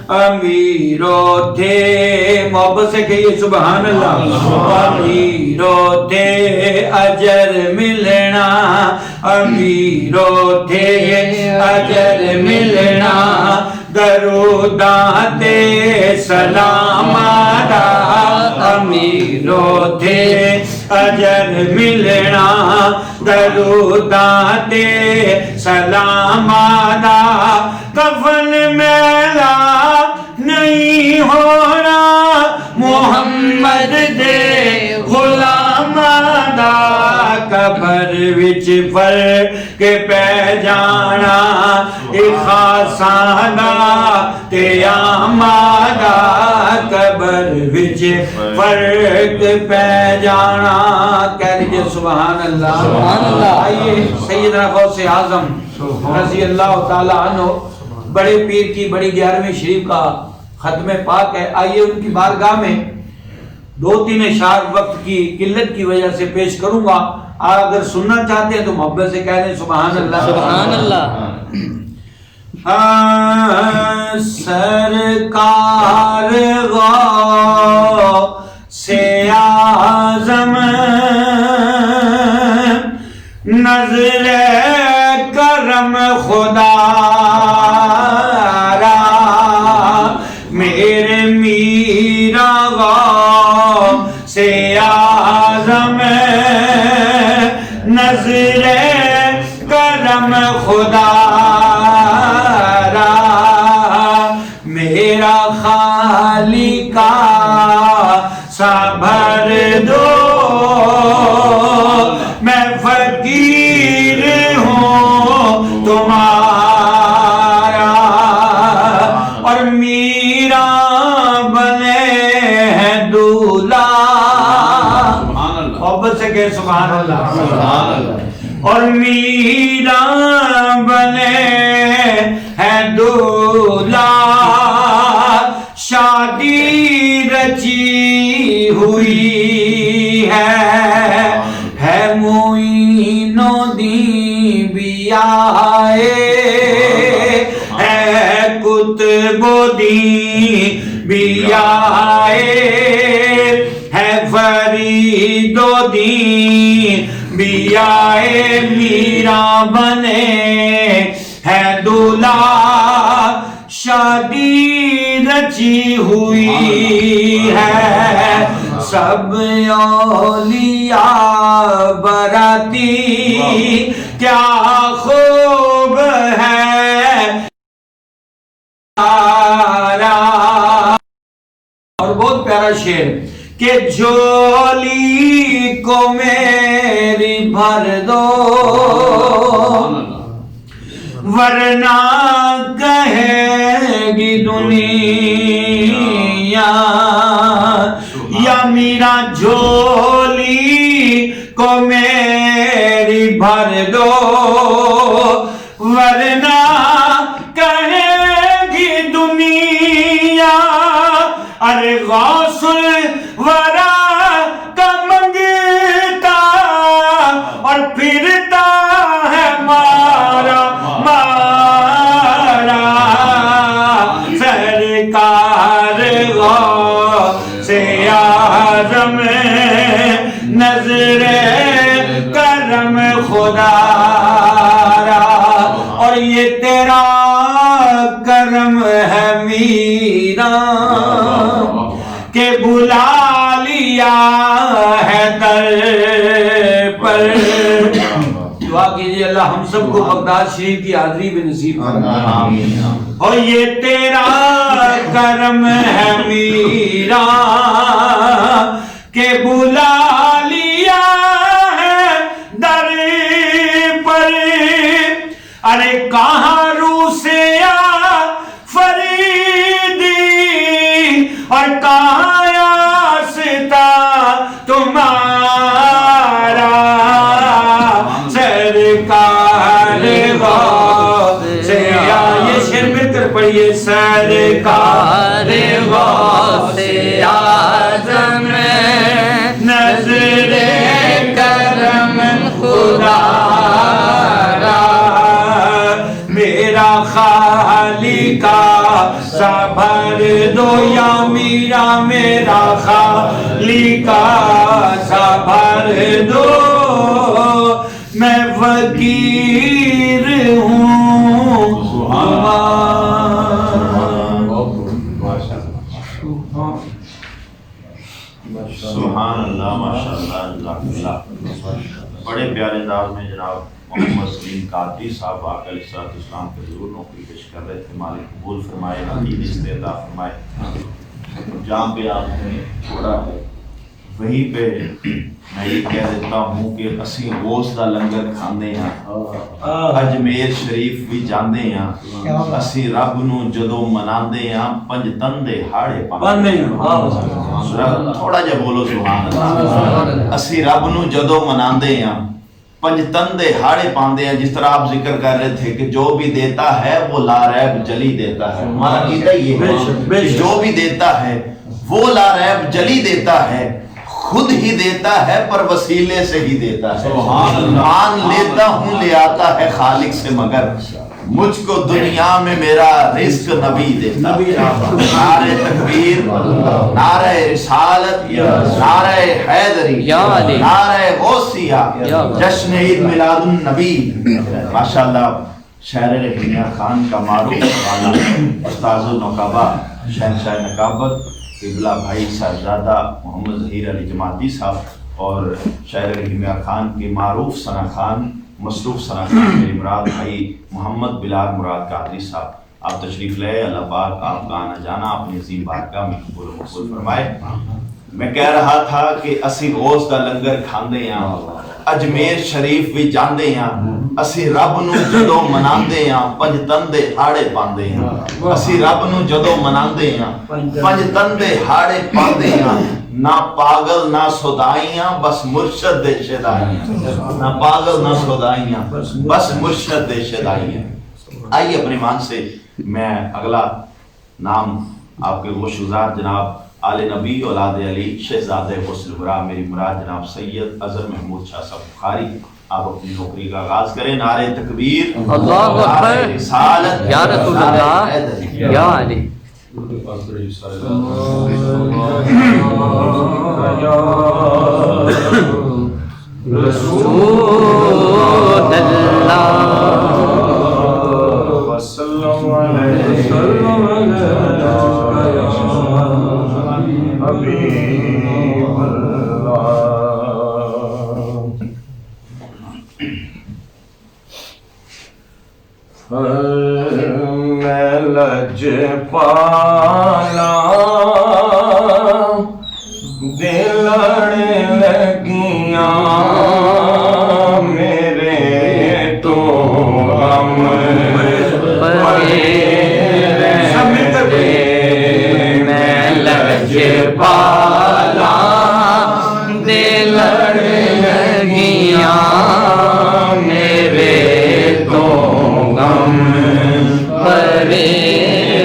D: امیرو تھے، محبت سے کہیے سبحان اللہ. امیرو تھے اجر ملنا، امیرو تھے اجر ملنا. دروداں تے سلام دا امیرو تھے اجر ملنا. دروداں تے سلام دا. کفن میلا نہیں ہونا محمد دے غلاماں دا. قبر وچ فرق پہ جانا خاصاں دا تے عاماں دا. قبر وچ فرق پہ جانا. کہہ لیجیے سبحان اللہ.
C: سبحان اللہ.
D: آئیے سیدنا غوث اعظم رضی اللہ تعالی عنہ، بڑے پیر کی بڑی 11ویں شریف کا ختم پاک ہے. آئیے ان کی بارگاہ میں 2-3 اشعار وقت کی قلت کی وجہ سے پیش کروں گا. اگر سننا چاہتے ہیں تو محبت سے کہہ دیں سبحان اللہ.
C: سبحان اللہ.
D: سرکار غوث اعظم نظر کرم خدا را. میرے میرا غوث اعظم نظر کرم خدا را. میرا خالقہ سا بھر دو میں فقیر ہوں تمہارا. اور میرا بنے ہیں دولہا. محبت سے کہ سبحان اللہ. اور میرا بنے ہیں دولہا. شادی رچی ہوئی ہے معین الدین بھی آئے ہے قطب الدین بھی آئے ہے فرید الدین بھی آئے. میرا بنے ہے دولہا. شادی رچی ہوئی ہے سب اولیاء براتی. کیا خوب ہے شعر کہ جھولی کو میری بھر دو ورنہ کہے گی دنیا یا میرا جھولی کو میری بھر دو ورنہ کہے گی دنیا ارے غوث الورا کا منگتا اور پھرتا ہے مارا مارا سرکار غوث اعظم نظر کرم خدا را اور یہ تیرا کرم ہے میرا کہ بلا لیا ہے در پر دعا کیجئے اللہ ہم سب کو بغداد شریف کی حاضری بھی نصیب فرمائے اور یہ تیرا کرم ہے میرا کہ بلا لیا ہے در پر ارے کہاں روسے فریدی اور کہاں آستا تمہارا سرکار غوث یہ شعر مل کر پڑھیے سرکار غوث اعظم نظر کرم خدا را میرا خالقہ سا بھر دو یا میرا خالقہ سا بھر دو میں فقیر ہوں
A: سبحان اللہ ماشاء اللہ اللہ بڑے پیارے انداز میں جناب محمد سلیم قادری صاحب آقا علیہ السلام کے حضور نوکری پیش کر رہے تھے مالک قبول فرمائے نتیجہ استعطا فرمائے جہاں پہ آپ نے چھوڑا ہے وہیں پہ میں یہ کہہ دیتا ہوں کہ اسی غوث دا لنگر کھاندے ہیں اجمیر شریف بھی جاندے ہیں اسی رب نو جدو مناندے ہیں پنج تندے ہاڑے پاندے ہیں تھوڑا جا بولو سبحان اللہ اسی رب نو جدو مناندے ہیں پنج تندے ہاڑے پاندے ہیں جس طرح آپ ذکر کر رہے تھے کہ جو بھی دیتا ہے وہ لا ریب جلی دیتا ہے ہمارا عقیدہ یہ ہے کہ جو بھی دیتا ہے وہ لا ریب جلی دیتا ہے خود ہی دیتا ہے پر وسیلے سے ہی دیتا ہے مان لیتا ہوں لے آتا ہے خالق سے مگر مجھ کو دنیا میں میرا رزق نبی دیتا ہے نعرہ تکبیر نعرہ رسالت نعرہ حیدری نعرہ غوثیہ جشن عید میلاد النبی ماشاءاللہ شاعر رحیمیہ خان کا معروف والا استاذ النقابہ شہنشاہ نقابت قبلہ بھائی صاحبزادہ محمد ظہیر علی جماعتی صاحب اور شاعر رحیمیہ خان کے معروف ثنا خان مصروف ثنا خان میری مراد بھائی محمد بلال مراد قادری صاحب آپ تشریف لے اللہ پاک آپ کا آنا جانا اپنی عظیم بارگاہ میں قبول و مقبول فرمائے میں کہہ رہا تھا کہ اسی غوث دا لنگر کھاندے ہیں اجمیر شریف بھی جاندے ہیں اسی رب نو جدو مناندے ہیں پنج تندے ہاڑے پاندے ہیں اسی رب نو جدو مناندے ہیں پنج تندے ہاڑے پاندے ہیں نہ پاگل نہ سودائیاں بس مرشد دے شدائیاں نہ پاگل نہ سودائیاں بس مرشد دے شدائیاں آئیے اپنے مان سے میں اگلا نام آپ کے گوشگزار جناب آل نبی اولاد علی شہزادہ حسن الورا میری مراد جناب سید اظہر محمود شاہ صاحب بخاری آپ اپنی نوکری کا آغاز کریں نعرہ تکبیر
C: اللہ اکبر
A: رسالت
C: یا رسول اللہ یا علی رسول اللہ وسلم علیہ
B: حبیب اللہ میں لج پالا لڑ لگیاں میرے تو غم میں لج پالا دے لڑ لگیاں میرے تو غم پرے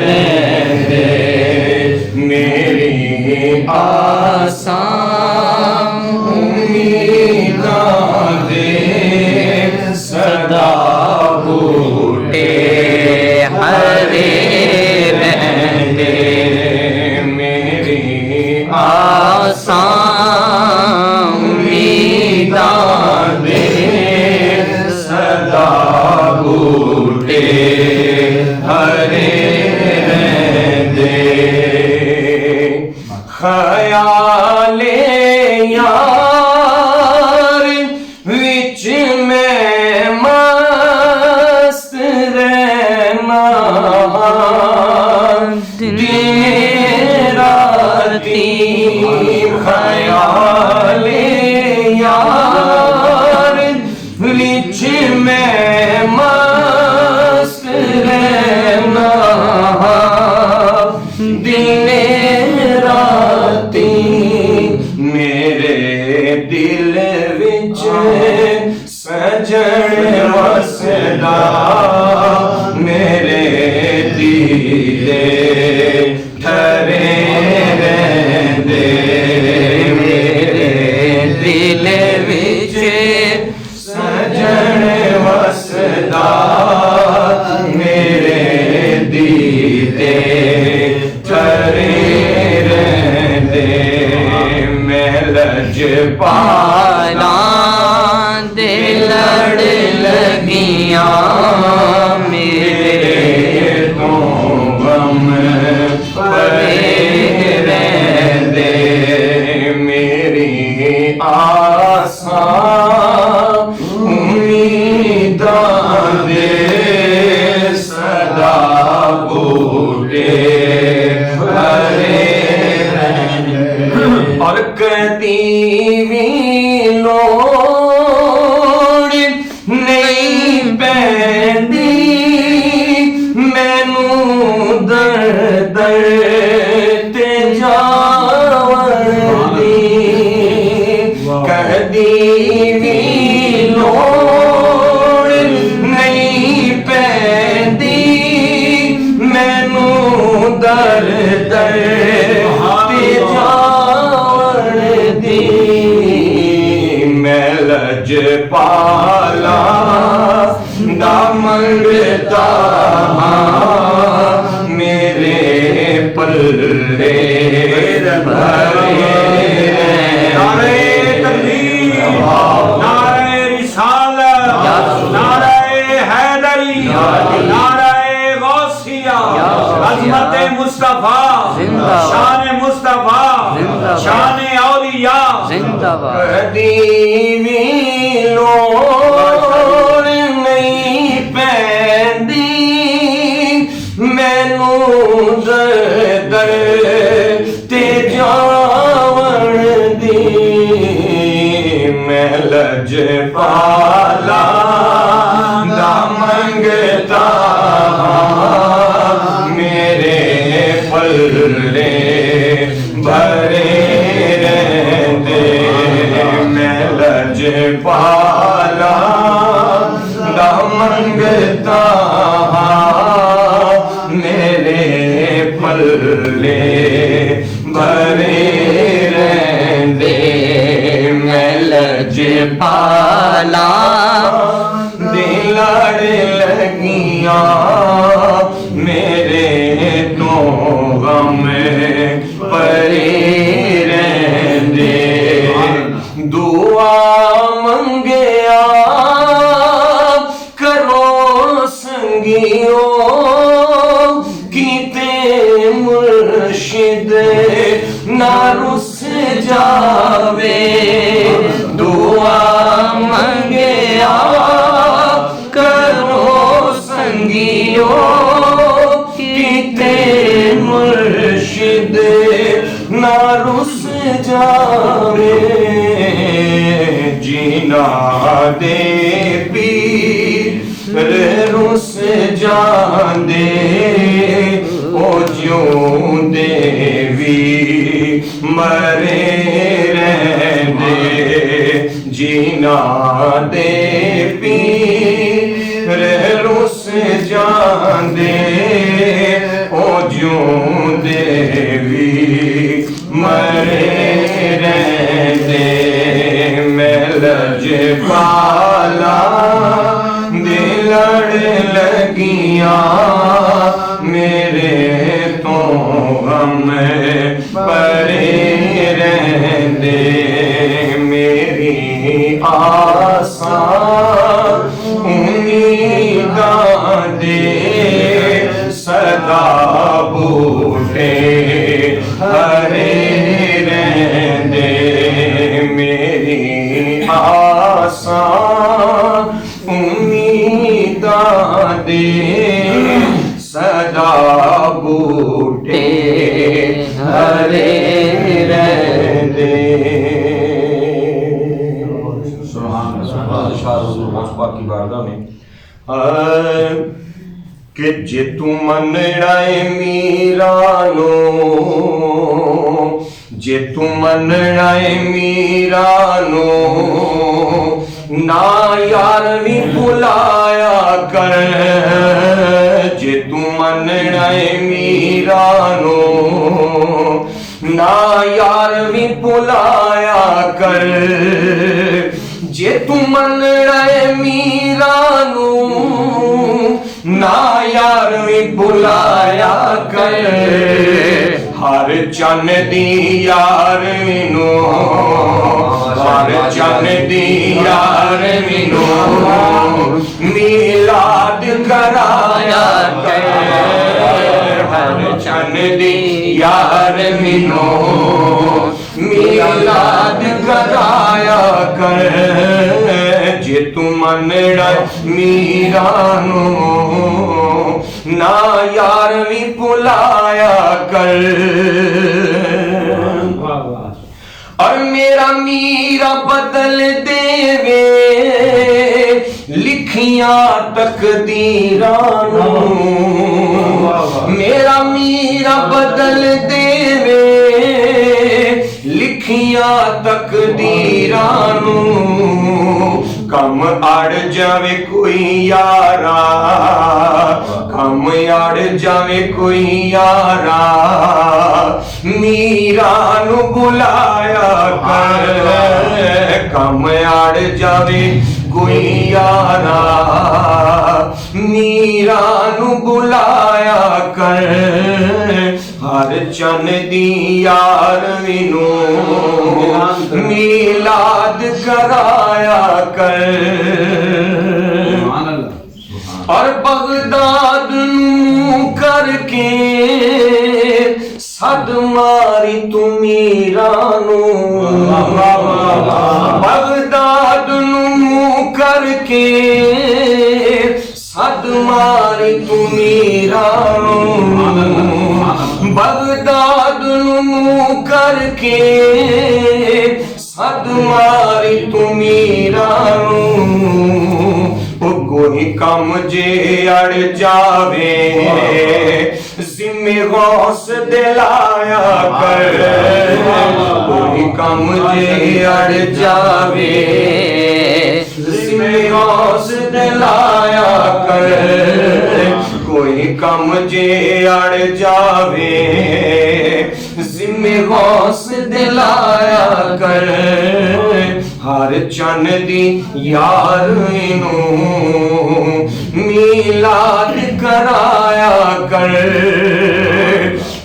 B: رہتے میری آسان امیداں دے صدا بوٹے ہرے رہتے میری آسان امیداں دے صدا بوٹے ہرے رہتے خیال یار وچ میں مست رہنا دن راتی خیال یار وچ میں مست رہنا دن راتی میرے دل وچ سجن وسدا میرے دیدے ٹھرے رہندے میرے دل وچ سجن وسدا میرے دیدے ٹھرے میں لج پالا دے لڑ لگیاں میرے تو غم پرے رہندے میری آساں امیداں دے صدا بوٹے ہرے اور کدی بھی لوڑ نہیں پیندی مینوں در در تے جاون دی کدی بھی لوڑ نہیں پیندی مینوں در در تے جاون میں لج پالا دا منگتا میرے پلے بھرے
D: نعرہ تکبیر، نعرہ رسالت، نعرہ حیدری، نعرہ غوثیہ، عظمت مصطفیٰ، شان مصطفیٰ، شان اولیاء
B: کدی بھی لوڑ نہیں پیندی مینوں در در تے جاون دی میں لج پالا دا منگتا میرے پلے بھرے رہندے میں لج پالا دا منگتا میرے پلے بھرے رہندے میں لج پالا دے لڑ لگیاں میرے تو غم پرے رہندے دعا منگیا کرو سنگیو کیتے مرشد نہ رس جاوے دعا منگیا کرو سنگیو کیتے مرشد نہ رس جاوے جینا دے پیر رس جاندے او جیوں دے وی مرے رہندے جینا دے پیر رس جاندے او جیوں دے وی مرے رہندے میں لج پالا دلڑ لگیاں میرے تو غم پرے رہندے میری آساں امیداں دے صدا بوٹے ہرے رہندے میری آساں امیداں دے صدا بوٹے ہرے رہندے کی بارگاہ میں کہ جے تو منڑا میرانو جے تو منڑا میرانو نا یار بھی بلایا کر جے تو منڑا میرانو نا یار بھی بلایا کر جے تو منڑا میرانو نا یار بھی بلایا کر ہر چن دی یار مینو ہر چن دی یار مینو میلاد کرایا کر ہر چن دی یار مینو میلاد کرایا کر جے تو منڑا میرانو نا یار بھی بلایا کر اور میرا میرا بدل دے وے لکھیاں تقدیرانو میرا میرا بدل دے وے لکھیاں تقدیرانو کم اڑ جاوے کوئی یارا کم اڑ جاوے کوئی یارا میرانو بلایا کر کم اڑ جاوے کوئی یارا میرانو بلایا کر ہر چن دی یار وینو میلاد کرایا کر اور بغداد نو کر کے صد ماری تو میرانو بغداد نو کر کے صد ماری تو میرانو بغداد نو کر کے صد ماری تو میرانو کوئی کم جے اڑ جاوے ذمہ غوث دلایا کر کوئی کم جے اڑ جاوے ذمہ غوث دلایا کر کوئی کم جے اڑ جاوے ذمہ غوث دلایا کر ہر چن دی یار نو میلاد کرایا کر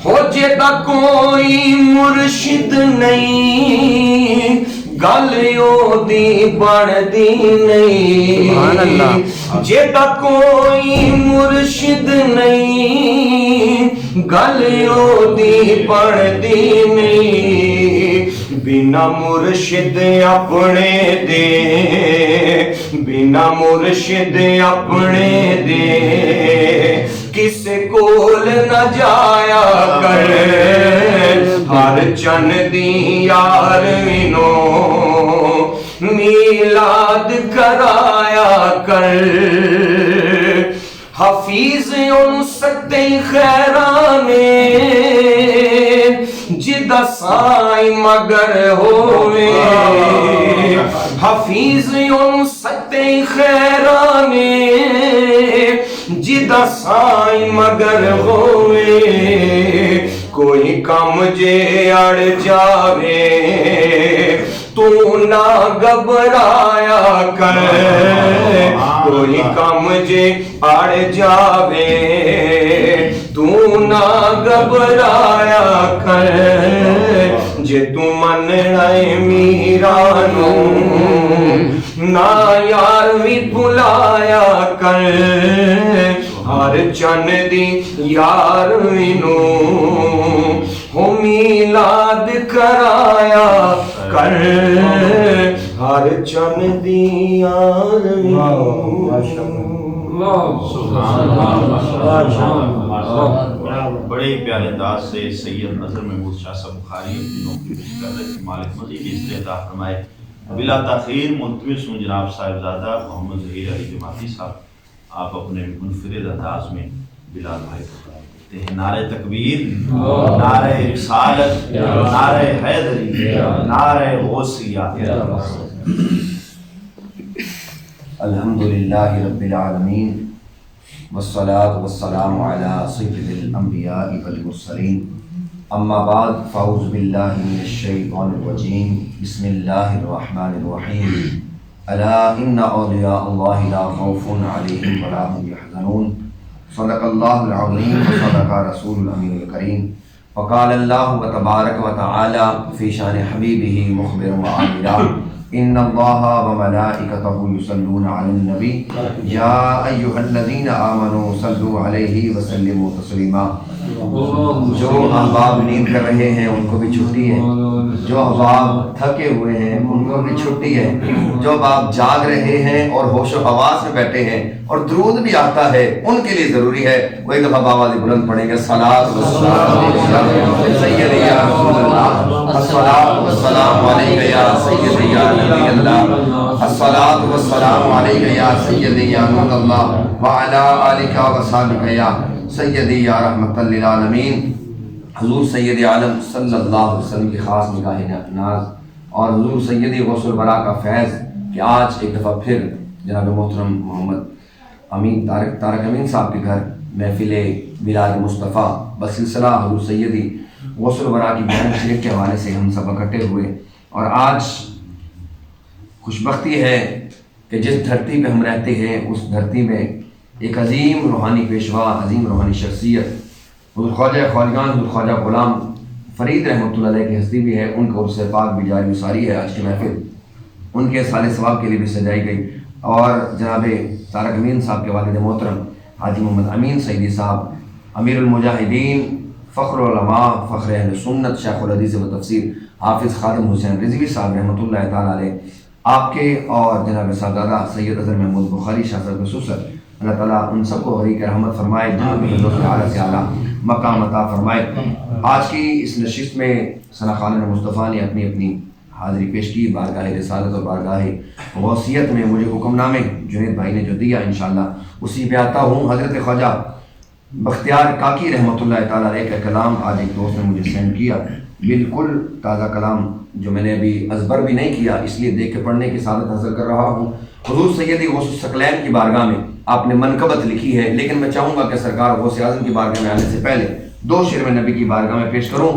B: ہو جے تا کوئی مرشد نہیں گل او دی بڑھ دی نہیں جے تا کوئی مرشد نہیں گل او دی بڑھ دی نہیں بنا مرشد اپنے دے بنا مرشد اپنے دے کس کول نہ جایا کر ہر چن دی یاروینو میلاد کرایا کر حفیظ ان ستے خیرانے جدا سائی مگر ہوئے حفیظ ان ستے خیرانے جدا سائی مگر ہوئے کوئی کم جے اڑ جاوے تو نہ گھبرایا کر کوئی کم جے اڑ جاوے تو نہ گھبرایا کر جے تو مننا میرانو نہ یار بھی بھلایا کر ہر چن دی یار وینو ہو میلاد کرایا کر ہر چن دی یار
A: بڑے پیارے انداز سے سید نظر محمود شاہ صاحب بخاری اپنی نوکری پیش کر رہے تھے. مالک مزید استعطا فرمائے. بلا تاخیر ملتمس ہوں جناب صاحبزادہ محمد ظہیر علی جماعتی صاحب آپ اپنے منفرد انداز میں بلال بھائی کو کہتے ہیں نعرہ تکبیر، نعرہ رسالت، نعرہ حیدری، نعرہ غوثیہ.
E: الحمدللہ رب العالمین والصلاة والسلام علی سید الانبیاء والمرسلین اما بعد فاعوذ باللہ من الشیطان الرجیم بسم اللہ الرحمن الرحیم الا ان اولیاء اللہ لا خوف علیہم ولا هم یحزنون صدق اللہ العظیم وصدق رسول الامین الکریم وقال اللہ تبارک وتعالی فی شان حبیبہ مخبرا وعاملا ان اللہ وملائکتہ یصلون علی النبی یا ایھا الذین آمنوا صلوا علیہ وسلموا تسلیما. جو احباب نیند کر رہے ہیں ان کو بھی چھٹی ہے، جو احباب تھکے ہوئے ہیں ان کو بھی چھٹی ہے، جو احباب جاگ رہے ہیں اور ہوش و حواس میں بیٹھے ہیں اور درود بھی آتا ہے ان کے لیے ضروری ہے وہ ایک دفعہ بابا بلند پڑھیں گے صلاۃ والسلام سیدی یا رسول اللہ، الصلاۃ والسلام علیک یا سیدی یا نبی اللہ، الصلاۃ والسلام علیک یا سیدی یا نور اللہ وعلی آلک وصحبک یا سیدی یا رحمت للعالمین. حضور سید عالم صلی اللہ علیہ وسلم کی خاص نگاہ ناز اور حضور سیدی غوث الورا کا فیض کہ آج ایک دفعہ پھر جناب محترم محمد امین طارق امین صاحب کے گھر محفل میلاد مصطفیٰ بسلسلہ حضور سیدی غوث الورا کی بیان شریف کے حوالے سے ہم سب اکٹھے ہوئے. اور آج خوش بختی ہے کہ جس دھرتی پہ ہم رہتے ہیں اس دھرتی میں ایک عظیم روحانی پیشوا، عظیم روحانی شخصیت حضور خواجہ خواجگان حضور خواجہ غلام فرید رحمۃ اللہ علیہ کی ہستی بھی ہے، ان کا عرص پاک بھی جاری ساری ہے. آج کی محفل ان کے سال ثواب کے لیے بھی سجائی گئی اور جناب طارق امین صاحب کے والد محترم حاجی محمد امین سیدی صاحب امیر المجاہدین، فخر العلماء، فخر اہل سنت، شیخ الحدیث و تفسیر حافظ خادم حسین رضوی صاحب رحمۃ اللہ تعالیٰ علیہ آپ کے اور جناب صاحبزادہ سید اظہر محمود بخاری شاہ صاحب خصوصاً اللہ تعالیٰ ان سب کو غریق رحمت فرمائے، جنت میں فردوس اعلیٰ سے اعلیٰ مقام عطا فرمائے. آج کی اس نشست میں ثنا خان مصطفیٰ نے اپنی اپنی حاضری پیش کی بارگاہ رسالت اور بارگاہ غوثیت میں. مجھے حکم نامے جنید بھائی نے جو دیا انشاءاللہ اسی پہ آتا ہوں. حضرت خواجہ بختیار کاکی رحمۃ اللہ تعالیٰ علیہ کا کلام آج ایک دوست نے مجھے سینڈ کیا، بالکل تازہ کلام جو میں نے ابھی ازبر بھی نہیں کیا اس لیے دیکھ کے پڑھنے کی سعادت حاصل کر رہا ہوں. حضور سیدی غوث الثقلین کی بارگاہ میں آپ نے منقبت لکھی ہے، لیکن میں چاہوں گا کہ سرکار غوث اعظم کی بارگاہ میں آنے سے پہلے دو شعر میں نبی کی بارگاہ میں پیش کروں.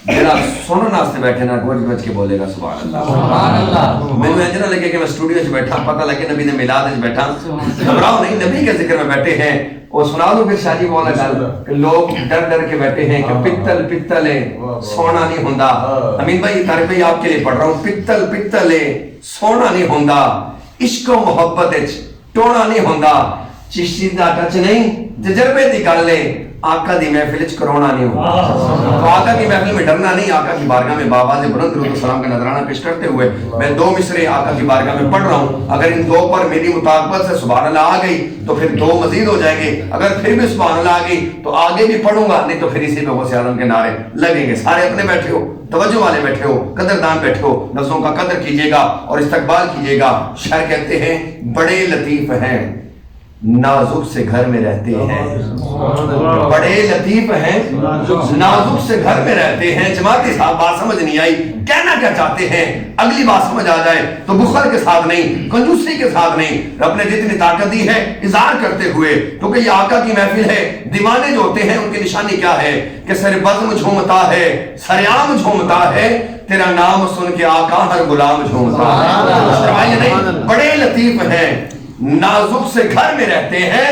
E: میرا سونا ناس سے بیٹھے نا گوج گوج کے بولے گا سبحان اللہ سبحان اللہ. میں نے ایسا لگے کہ میں اسٹوڈیو سے بیٹھا، پتہ لگے نبی نے میلاد میں بیٹھا. گھبراؤ نہیں، نبی کے ذکر میں بیٹھے ہیں. اور سنا دوں پھر شاہ جی والا گل کہ لوگ ڈر ڈر کے بیٹھے ہیں کہ پتل پتل ہے سونا نہیں ہوندا. امین بھائی طارق بھائی آپ کے لیے پڑھ رہا ہوں. پتل پتل ہے سونا نہیں ہوندا، عشق و محبت ٹونا نہیں ہوندا. چشتی دا ٹچ نہیں تجربے دی گل ہے، آقا دی محفل وچ کرونا نہیں ہوگا. تو آقا کی محفل میں ڈرنا نہیں. آقا کی بارگاہ میں بآواز بلند درود و سلام کا نذرانہ پیش کرتے ہوئے میں 2 مصرے آقا کی بارگاہ میں پڑھ رہا ہوں. اگر ان 2 پر میری مطابقت سے سبحان اللہ آ گئی تو پھر 2 مزید ہو جائیں گے. اگر پھر بھی سبحان اللہ آ گئی تو آگے بھی پڑھوں گا, نہیں تو پھر اسی پہ غوث اعظم کے نعرے لگیں گے. سارے اپنے بیٹھے ہو, توجہ والے بیٹھے ہو, قدردان بیٹھے ہو, لفظوں کا قدر کیجئے گا اور استقبال کیجئے گا. شاعر کہتے ہیں بڑے لطیف ہیں نازک سے گھر میں رہتے ہیں. بڑے لطیف ہیں نازک سے گھر میں رہتے ہیں. جماعتی صاحب بات سمجھ نہیں آئی, کہنا کیا چاہتے ہیں اگلی بات سمجھ آ جائے تو بخل کے ساتھ نہیں, کنجوسی کے ساتھ نہیں, رب نے جتنی طاقت دی ہے اظہار کرتے ہوئے, کیونکہ یہ آقا کی محفل ہے. دیوانے جو ہوتے ہیں ان کی نشانی کیا ہے کہ سر بزم جھومتا ہے, سریام جھومتا ہے, تیرا نام سن کے آقا ہر غلام جھومتا ہے. بڑے لطیف ہیں نازک سے گھر میں رہتے ہیں.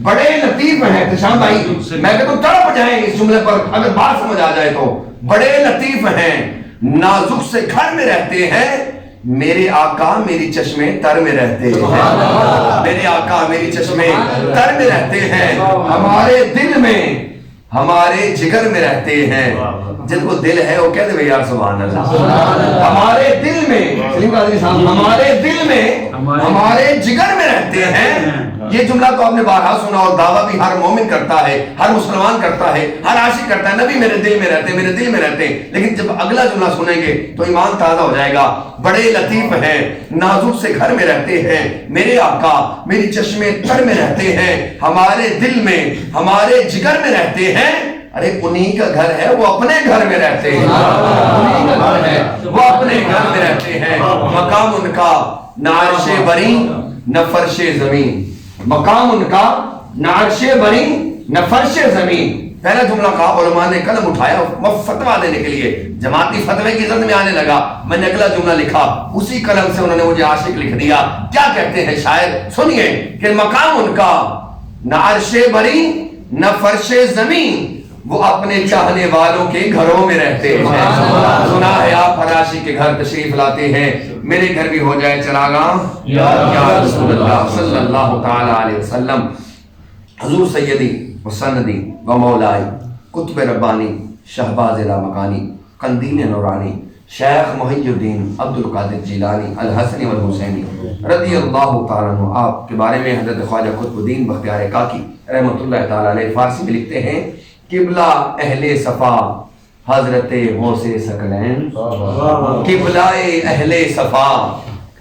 E: بڑے لطیف ہیں تشان بھائی, میں کہتا ہوں تڑپ جائیں اس جملے پر اگر بات سمجھ آ جائے تو. بڑے لطیف ہیں نازک سے گھر میں رہتے ہیں. میرے آقا میری چشمے تر میں رہتے ہیں. میرے آقا میری چشمے تر میں رہتے ہیں. ہمارے دل میں ہمارے جگر میں رہتے ہیں. جن کو دل ہے وہ کہتے ہیں یار سبحان اللہ. ہمارے دل میں ہمارے دل میں ہمارے جگر میں رہتے ہیں. یہ جملہ تو آپ نے بارہا سنا اور دعویٰ بھی ہر مومن کرتا ہے, ہر مسلمان کرتا ہے, ہر عاشق کرتا ہے, نبی میرے دل میں رہتے, میرے دل میں رہتے. لیکن جب اگلا جملہ سنیں گے تو ایمان تازہ ہو جائے گا. بڑے لطیف ہیں نازک سے گھر میں رہتے ہیں. میرے آقا میری چشمے تر میں رہتے ہیں. ہمارے دل میں ہمارے جگر میں رہتے ہیں. ارے انہی کا گھر ہے وہ اپنے گھر میں رہتے ہیں. انہی کا گھر ہے وہ اپنے گھر میں رہتے ہیں. مقام ان کا نہ عرش بری نہ فرش زمین. مقام ان کا نہ عرش بری نہ فرش زمین. پہلا جملہ کہا, علماء نے قلم اٹھایا فتویٰ دینے کے لیے, جماعتی فتوے کی زد میں آنے لگا. میں نے اگلا جملہ لکھا, اسی قلم سے انہوں نے مجھے عاشق لکھ دیا. کیا کہتے ہیں شاعر, سنیے کہ مقام ان کا نہ عرش بری نہ فرش زمین, وہ اپنے چاہنے والوں کے گھروں میں رہتے ہیں. سنا ہے آپ فراشی کے گھر تشریف لاتے ہیں. میرے گھر بھی ہو جائے چراغاں یا رسول اللہ صلی اللہ تعالی علیہ وسلم. حضور سیدی و سندی و مولائی قطب ربانی شہباز لامکانی قندیل نورانی شیخ محی الدین عبد القادر جیلانی الحسنی والحسینی رضی اللہ تعالیٰ عنہ. آپ کے بارے میں حضرت خواجہ قطب الدین بختیار کاکی رحمۃ اللہ تعالیٰ علیہ فارسی میں لکھتے ہیں, قبلہ اہل صفا حضرت غوث ثقلین. قبلہ اہل صفا,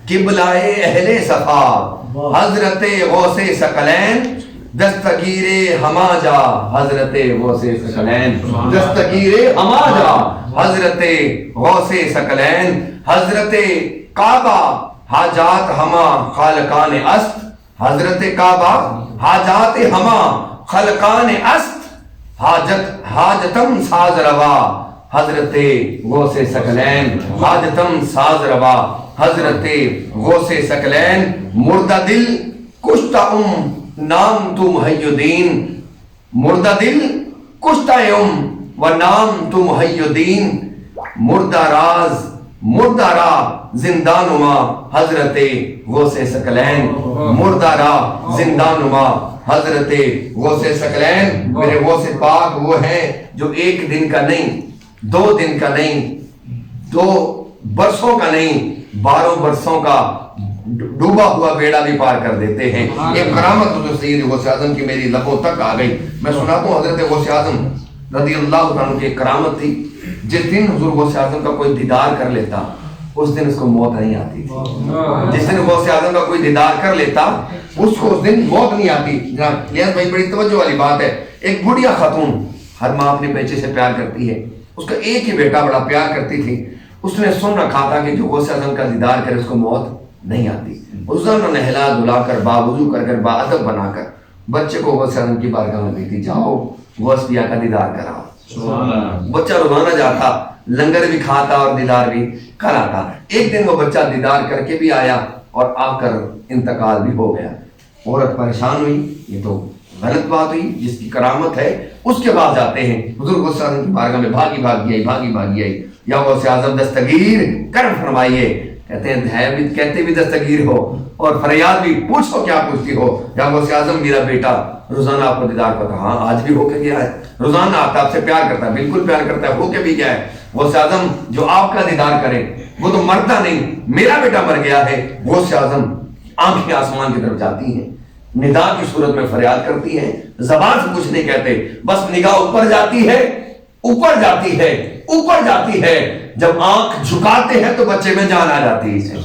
E: قبلہ اہل صفا حضرت غوث ثقلین. دستگیر ہما جا حضرت غوث ثقلین. دستگیر ہما جا حضرت غوث ثقلین. حضرت کعبہ حاجات ہما خالقان است. حضرت کعبہ حاجات ہما خالقان است. حاجتم ساز روا حضرت غوث ثقلین. حاجتم ساز روا حضرت غوث ثقلین. مردہ دل کشتہ نام تو محی الدین. مردہ دل کشتہ و نام تو محی الدین. مردہ راز مردہ را زندہ نما حضرت غوث ثقلین. مردہ را زندہ نما حضرت غوث ثقلین. میرے غوث پاک وہ ہیں جو 1 دن کا نہیں, 2 دن کا نہیں, 2 برسوں کا نہیں, 12 برسوں کا ڈوبا ہوا بیڑا بھی پار کر دیتے ہیں. ایک کرامت حضرت سید غوث اعظم کی میری لبوں تک آ گئی. میں سناتا ہوں حضرت غوث اعظم رضی اللہ عنہ کی ایک کرامت تھی. جس دن حضور غوث اعظم کا کوئی دیدار کر لیتا اس دن اس کو موت نہیں آتی تھی. جس دن غوث اعظم کا کوئی دیدار کر لیتا اس کو اس دن موت نہیں آتی. جناب لیاس بھائی بڑی توجہ والی بات ہے. ایک بڑھیا خاتون, ہر ماں اپنے بیٹے سے پیار کرتی ہے. اس کا ایک ہی بیٹا بڑا پیار کرتی تھی. اس نے سن رکھا تھا کہ جو غوث اعظم کا دیدار کرے اس کو موت نہیں آتی. اس دن انہوں نے نہلا دھلا کر باوضو کر کر باادب بنا کر بچے کو غوث اعظم کی بارگاہ میں بھیجی, جاؤ غوث پیا کا دیدار کراؤ. بچہ روزانہ جاتا, لنگر بھی کھاتا اور دیدار بھی کراتا. ایک دن وہ بچہ دیدار کر کے بھی آیا اور آ کر انتقال بھی ہو گیا. عورت پریشان ہوئی, یہ تو غلط بات ہوئی. جس کی کرامت ہے اس کے بعد جاتے ہیں. حضور غوث اعظم کی بارگاہ میں بھاگی آئی. یا غوث اعظم دستگیر کرم فرمائیے. کہتے ہیں کہتے بھی دستگیر ہو اور فریاد بھی پوچھو کیا پوچھتی ہو. یا غوث اعظم میرا بیٹا روزانہ آپ کو دیدار پتا؟ ہاں آج بھی ہو کے گیا ہے، روزانہ آتا آپ سے پیار کرتا ہے، بالکل پیار کرتا ہے، ہو کے بھی گیا ہے۔ غوث اعظم جو آپ کا دیدار کرے وہ تو مرتا نہیں، میرا بیٹا مر گیا ہے، غوث اعظم آنکھیں آسمان کی طرف جاتی ہیں، ندا کی صورت میں فریاد کرتی ہیں، زبان سے کچھ نہیں کہتے، بس نگاہ اوپر جاتی ہے، اوپر جاتی ہے، اوپر جاتی ہے۔ جب آنکھ جھکاتے ہیں تو بچے میں جان آ جاتی ہے،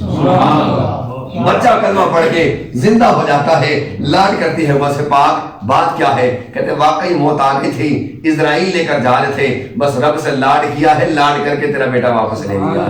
E: بچہ کلمہ پڑھ کے زندہ ہو جاتا ہے، لاڈ کرتی ہے غوث پاک، بات کیا ہے؟ کہتے واقعی موت آ گئی تھی، اسرائیل لے کر جا رہے تھے، بس رب سے لاڈ کیا ہے، لاڈ کر کے تیرا بیٹا واپس لے لیا۔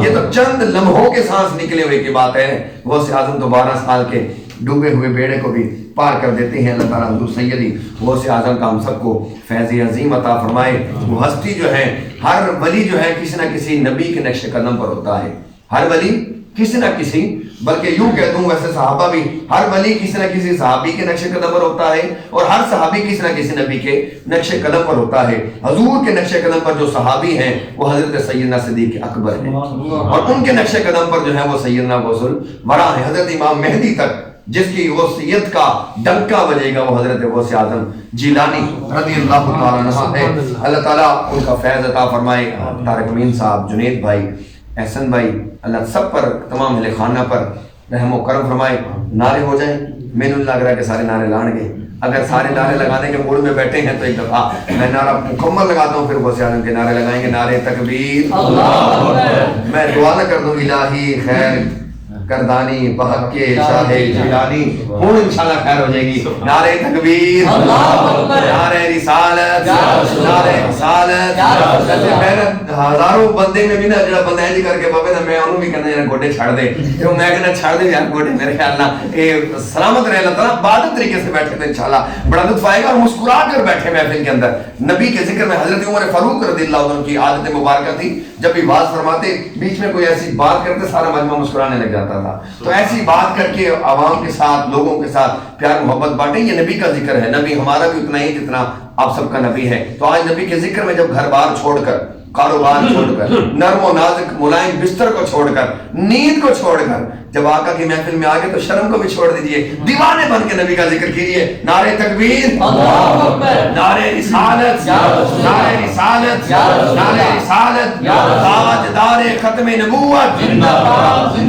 E: یہ تو چند لمحوں کے سانس نکلے ہوئے کی بات ہے۔ غوث اعظم تو 12 سال کے ڈوبے ہوئے بیڑے کو بھی پار کر دیتے ہیں۔ اللہ تعالیٰ حضور سیدی غوث اعظم کا ہم سب کو فیض عظیم عطا فرمائے۔ وہ ہستی جو ہے، ہر ولی جو ہے کسی نہ کسی نبی کے نقش قدم پر ہوتا ہے، ہر ولی کسی نہ کسی، بلکہ یوں کہہ دوں ویسے صحابہ بھی، ہر ولی کسی نہ کسی صحابی کے نقش قدم پر ہوتا ہے، اور ہر صحابی کسی نہ کسی نبی کے نقش قدم پر ہوتا ہے۔ حضور کے نقش قدم پر جو صحابی ہیں وہ حضرت سیدنا صدیق اکبر ہیں، اور ان کے نقش قدم پر جو ہے وہ سیدنا غوث الورا ہے۔ حضرت امام مہدی تک جس کی غوثیت کا ڈنکا بجے گا وہ حضرت غوث اعظم جیلانی رضی اللہ تعالیٰ عنہ ہے۔ اللہ تعالیٰ ان کا فیض عطا فرمائے۔ طارق امین صاحب، جنید بھائی، احسن بھائی، اللہ سب پر، تمام اہل خانہ پر رحم و کرم فرمائے۔ نعرے ہو جائیں، میں نے لگ رہا ہے کہ سارے نعرے لان گے، اگر سارے نعرے لگانے کے موڈ میں بیٹھے ہیں تو ایک دفعہ میں نعرہ مکمل لگاتا ہوں، پھر غوث اعظم کے نعرے لگائیں گے۔ نعرے تکبیر، میں دعا نہ کر دوں الہی خیر کردانی بحق کے شاہ جیلانی، ہوں انشاءاللہ خیر ہو جائے گی۔ نعرے تکبیر، نعرے رسالت، نعرے رسالت۔ میں ہزاروں بندے میں بھی نا جڑا بندہ ہے جی کر کے بابے نا میں انہوں بھی کہنا یار گوڑے چھاڑ دے، تو میں کہنا چھاڑ دے یار گوڑے، میرے خیال نہ سلامت رہے۔ اللہ تعالیٰ بہادر طریقے سے بیٹھے تھے، انشاءاللہ بڑا لطف آئے گا، اور مسکرا کر بیٹھے محفل کے اندر۔ نبی کے ذکر میں حضرت عمر فاروق رضی اللہ عنہ کی عادت مبارکہ تھی، جب بھی واز فرماتے بیچ میں کوئی ایسی بات کرتے سارا مجمع مسکرانے لگ جاتا تھا، تو ایسی بات کر کے عوام کے ساتھ، لوگوں کے ساتھ پیار محبت بانٹیں۔ یہ نبی کا ذکر ہے، نبی ہمارا بھی اتنا ہی جتنا آپ سب کا نبی ہے۔ تو آج نبی کے ذکر میں جب گھر بار چھوڑ کر، کاروبار چھوڑ کر، نرم و نازک ملائم بستر کو چھوڑ کر، نیند کو چھوڑ کر جب آقا کی محفل میں آگے تو شرم کو بھی چھوڑ دیجئے، دیوانے بن کے نبی کا ذکر کیجئے۔ نعرے تکبیر، نعرے رسالت، نعرے رسالت، نعرے رسالت، تاجدار ختم نبوت،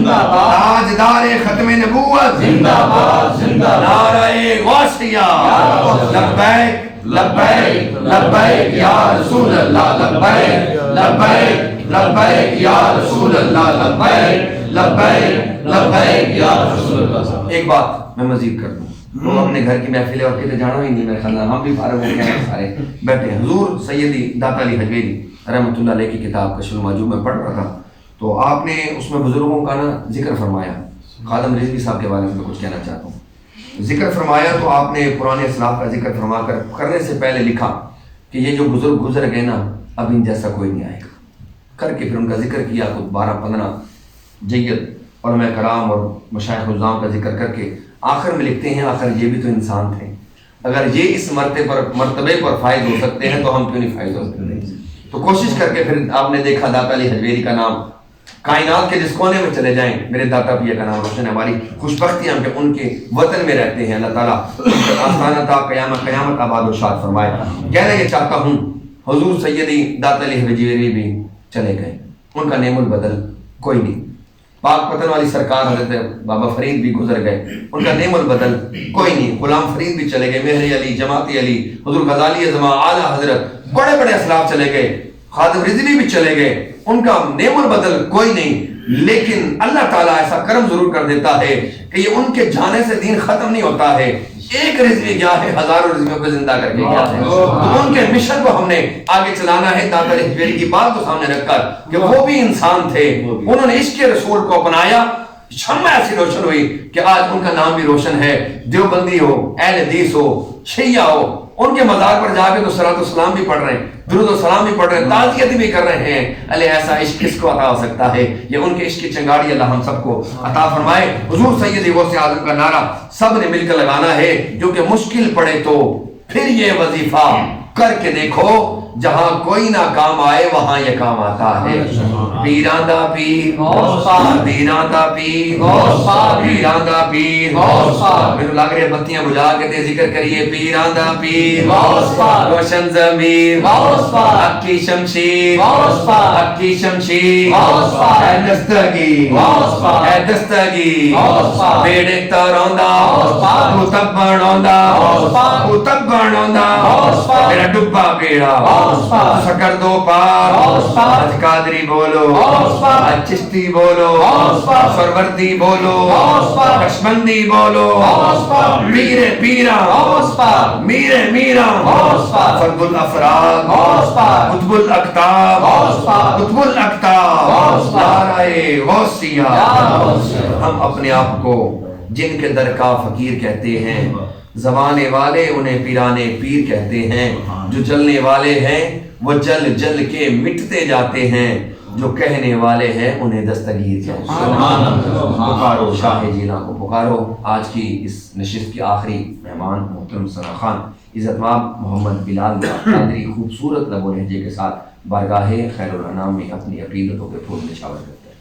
E: تاجدار ختم نبوت، نعرہ غوثیہ، لبیک لبیک لبیک یا رسول اللہ، لبیک لبیک لبیک یا رسول اللہ، لبیک لبیک لبیک یا رسول اللہ۔ ایک بات میں مزید کر دوں، لوگ اپنے گھر کی محفلیں اور کہتے جانا ہی نہیں، میرے خیال ہم بھی فارغ ہو گئے ہیں، سارے بیٹھے ہیں۔ حضور سیدی داتا علی حجویری رحمۃ اللہ علیہ کی کتاب کشف المحجوب میں پڑھ رہا تھا، تو آپ نے اس میں بزرگوں کا نا ذکر فرمایا۔ خادم رضوی صاحب کے بارے میں کچھ کہنا چاہتا ہوں۔ ذکر فرمایا تو آپ نے پرانے اسلاف کا ذکر فرما کر کرنے سے پہلے لکھا کہ یہ جو بزرگ گزر گئے نا اب ان جیسا کوئی نہیں آئے گا، کر کے پھر ان کا ذکر کیا، کچھ 12-15 جید علماء کرام اور مشایخ نظام کا ذکر کر کے آخر میں لکھتے ہیں آخر یہ بھی تو انسان تھے، اگر یہ اس مرتبے پر فائز ہو سکتے ہیں تو ہم کیوں نہیں فائز ہو سکتے۔ تو کوشش کر کے پھر آپ نے دیکھا داتا علی حجویری کا نام کائنات کے جس کونے میں چلے جائیں میرے داتا پیا کا نام روشن ہے۔ ہماری خوش بختیاں کہ ان کے وطن میں رہتے ہیں، اللہ تعالیٰ آستانہ تا قیامت آباد و شاد فرمائے۔ کہنا یہ چاہتا ہوں حضور سیدی داتا علی حجویری بھی چلے گئے، ان کا نعم البدل کوئی نہیں۔ پاک پتن والی سرکار حضرت بابا فرید بھی گزر گئے، ان کا نعم البدل کوئی نہیں۔ غلام فرید بھی چلے گئے، مہری علی، جماعتی علی، حضور غزالی اعظم، اعلیٰ حضرت، بڑے بڑے اسلاف چلے گئے، خادم رضوی بھی چلے گئے، ان کا نعم البدل کوئی نہیں۔ لیکن اللہ تعالیٰ ایسا کرم ضرور کر دیتا ہے کہ یہ ان کے جانے سے دین ختم نہیں ہوتا ہے۔ ایک رضوی گیا ہے، ہزاروں رضویوں کو زندہ کر کے گیا ہے۔ تو ان کے مشن کو ہم نے آگے چلانا ہے، داتا علی حجویری کی بات کو سامنے رکھ کر کہ وہ بھی انسان تھے، انہوں نے عشق رسول کو اپنایا، شمع ایسی روشن ہوئی کہ آج ان کا نام بھی روشن ہے۔ دیوبندی ہو، اہل حدیث ہو، شیعہ ہو، ان کے مزار پر جا کے تو صلاۃ و سلام بھی پڑھ رہے ہیں، درود و سلام بھی پڑھ رہے ہیں، تعزیت بھی کر رہے ہیں۔ اللہ ایسا عشق کس کو عطا ہو سکتا ہے؟ یہ ان کے عشق کی چنگاڑی اللہ ہم سب کو عطا فرمائے۔ حضور سیدی غوث اعظم کا نعرہ سب نے مل کر لگانا ہے، جو کہ مشکل پڑے تو پھر یہ وظیفہ کر کے دیکھو، جہاں کوئی نہ کام آئے وہاں یہ کام آتا ہے. پیران دا پیر پیران دا پیر پیران دا پیر. میرے لگ رہے بتیاں بجھا کے تے ذکر کریے. پیران دا پیر روشن ضمیر اکی شمشیر اکی شمشیر اے دستگیر اے دستگیر بیڑے تروندا تو تب بنوندا تو تب بنوندا میرا ڈبا بیڑا سکر دو پار. آج قادری بولو آج چشتی بولو سروردی بولو کشمندی بولو میرے پیرا میرے میرا فرد الافراد قطب الاقطاب قطب الاقطاب نعرہ غوثیہ. ہم اپنے آپ کو جن کے در کا فقیر کہتے ہیں, زمانے والے انہیں پیرانے پیر کہتے ہیں. جو چلنے والے ہیں وہ جل جل کے مٹتے جاتے ہیں, جو کہنے والے ہیں انہیں دستگیر کہتے ہیں. پکارو شاہ جینا کو پکارو. آج کی اس نشست کی آخری مہمان محترم ثنا خان عزت مآب محمد بلال قادری خوبصورت لب و لہجے کے ساتھ بارگاہ خیر الانام میں اپنی عقیدتوں کے پھول نشاور کرتے ہیں.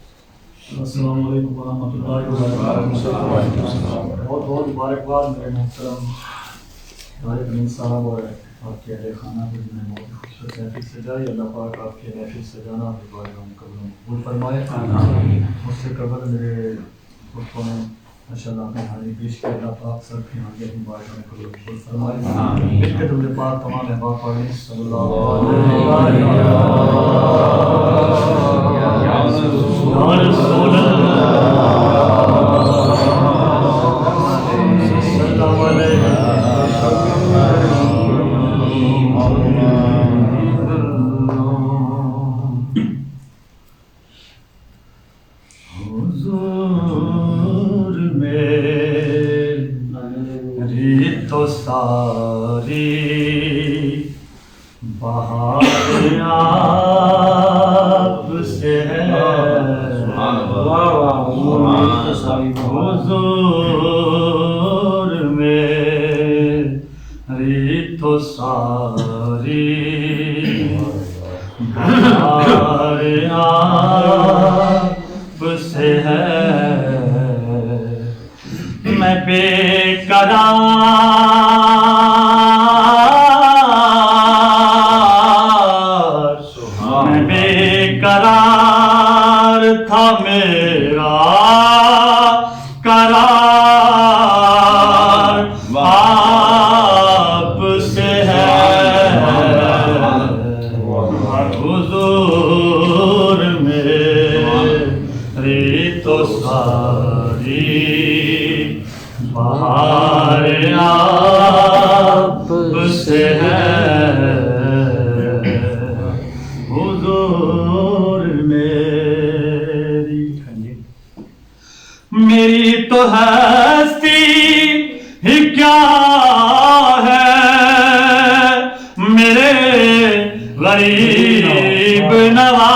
F: السلام علیکم ورحمۃ اللہ وبرکاتہ. بہت بہت مبارکباد میرے محترم طارق امین صاحب اور آپ کے اہل خانہ کو جنہیں بہت خوبصورت محفل سجائی. اللہ پاک آپ کے محفل سجانا آپ کے بارگاہ میں قبول قبول فرمائے. مجھ سے قبل میرے خطبوں میں ماشاء اللہ اپنے حاضری پیش کیا. اللہ پاک سب کے آگے اپنی بارگاہ میں قبول قبول فرمائے. مل کے درود پاک تمام احباب پڑھیں صلی اللہ علیہ تو ساری بہار آپ سے ہے. حضور میری تو ساری بہار آپ سے ہے. میں بے قرار تھا میرا قرار آپ سے ہے. حضور میری تو ساری بہار آپ سے ہے. حضور میری تو ہستی ہی کیا ہے, میرے غریب نواز.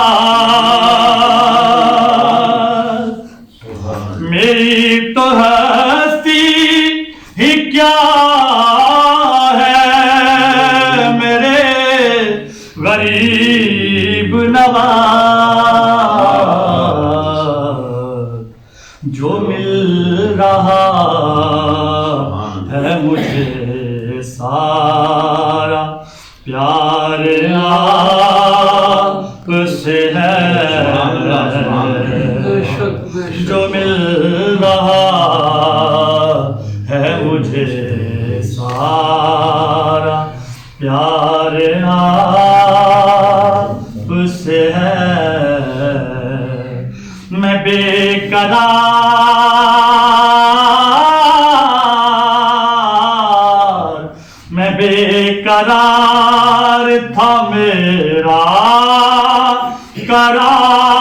F: میری تو ہستی ہی کیا ہے, میرے غریب نواز. جو مل رہا ہے مجھے سارا پیار آپ سے ہے. جو مل رہا ہے مجھے سارا پیار آپ سے ہے. میں بے قرار میں بے قرار تھا میرا قرار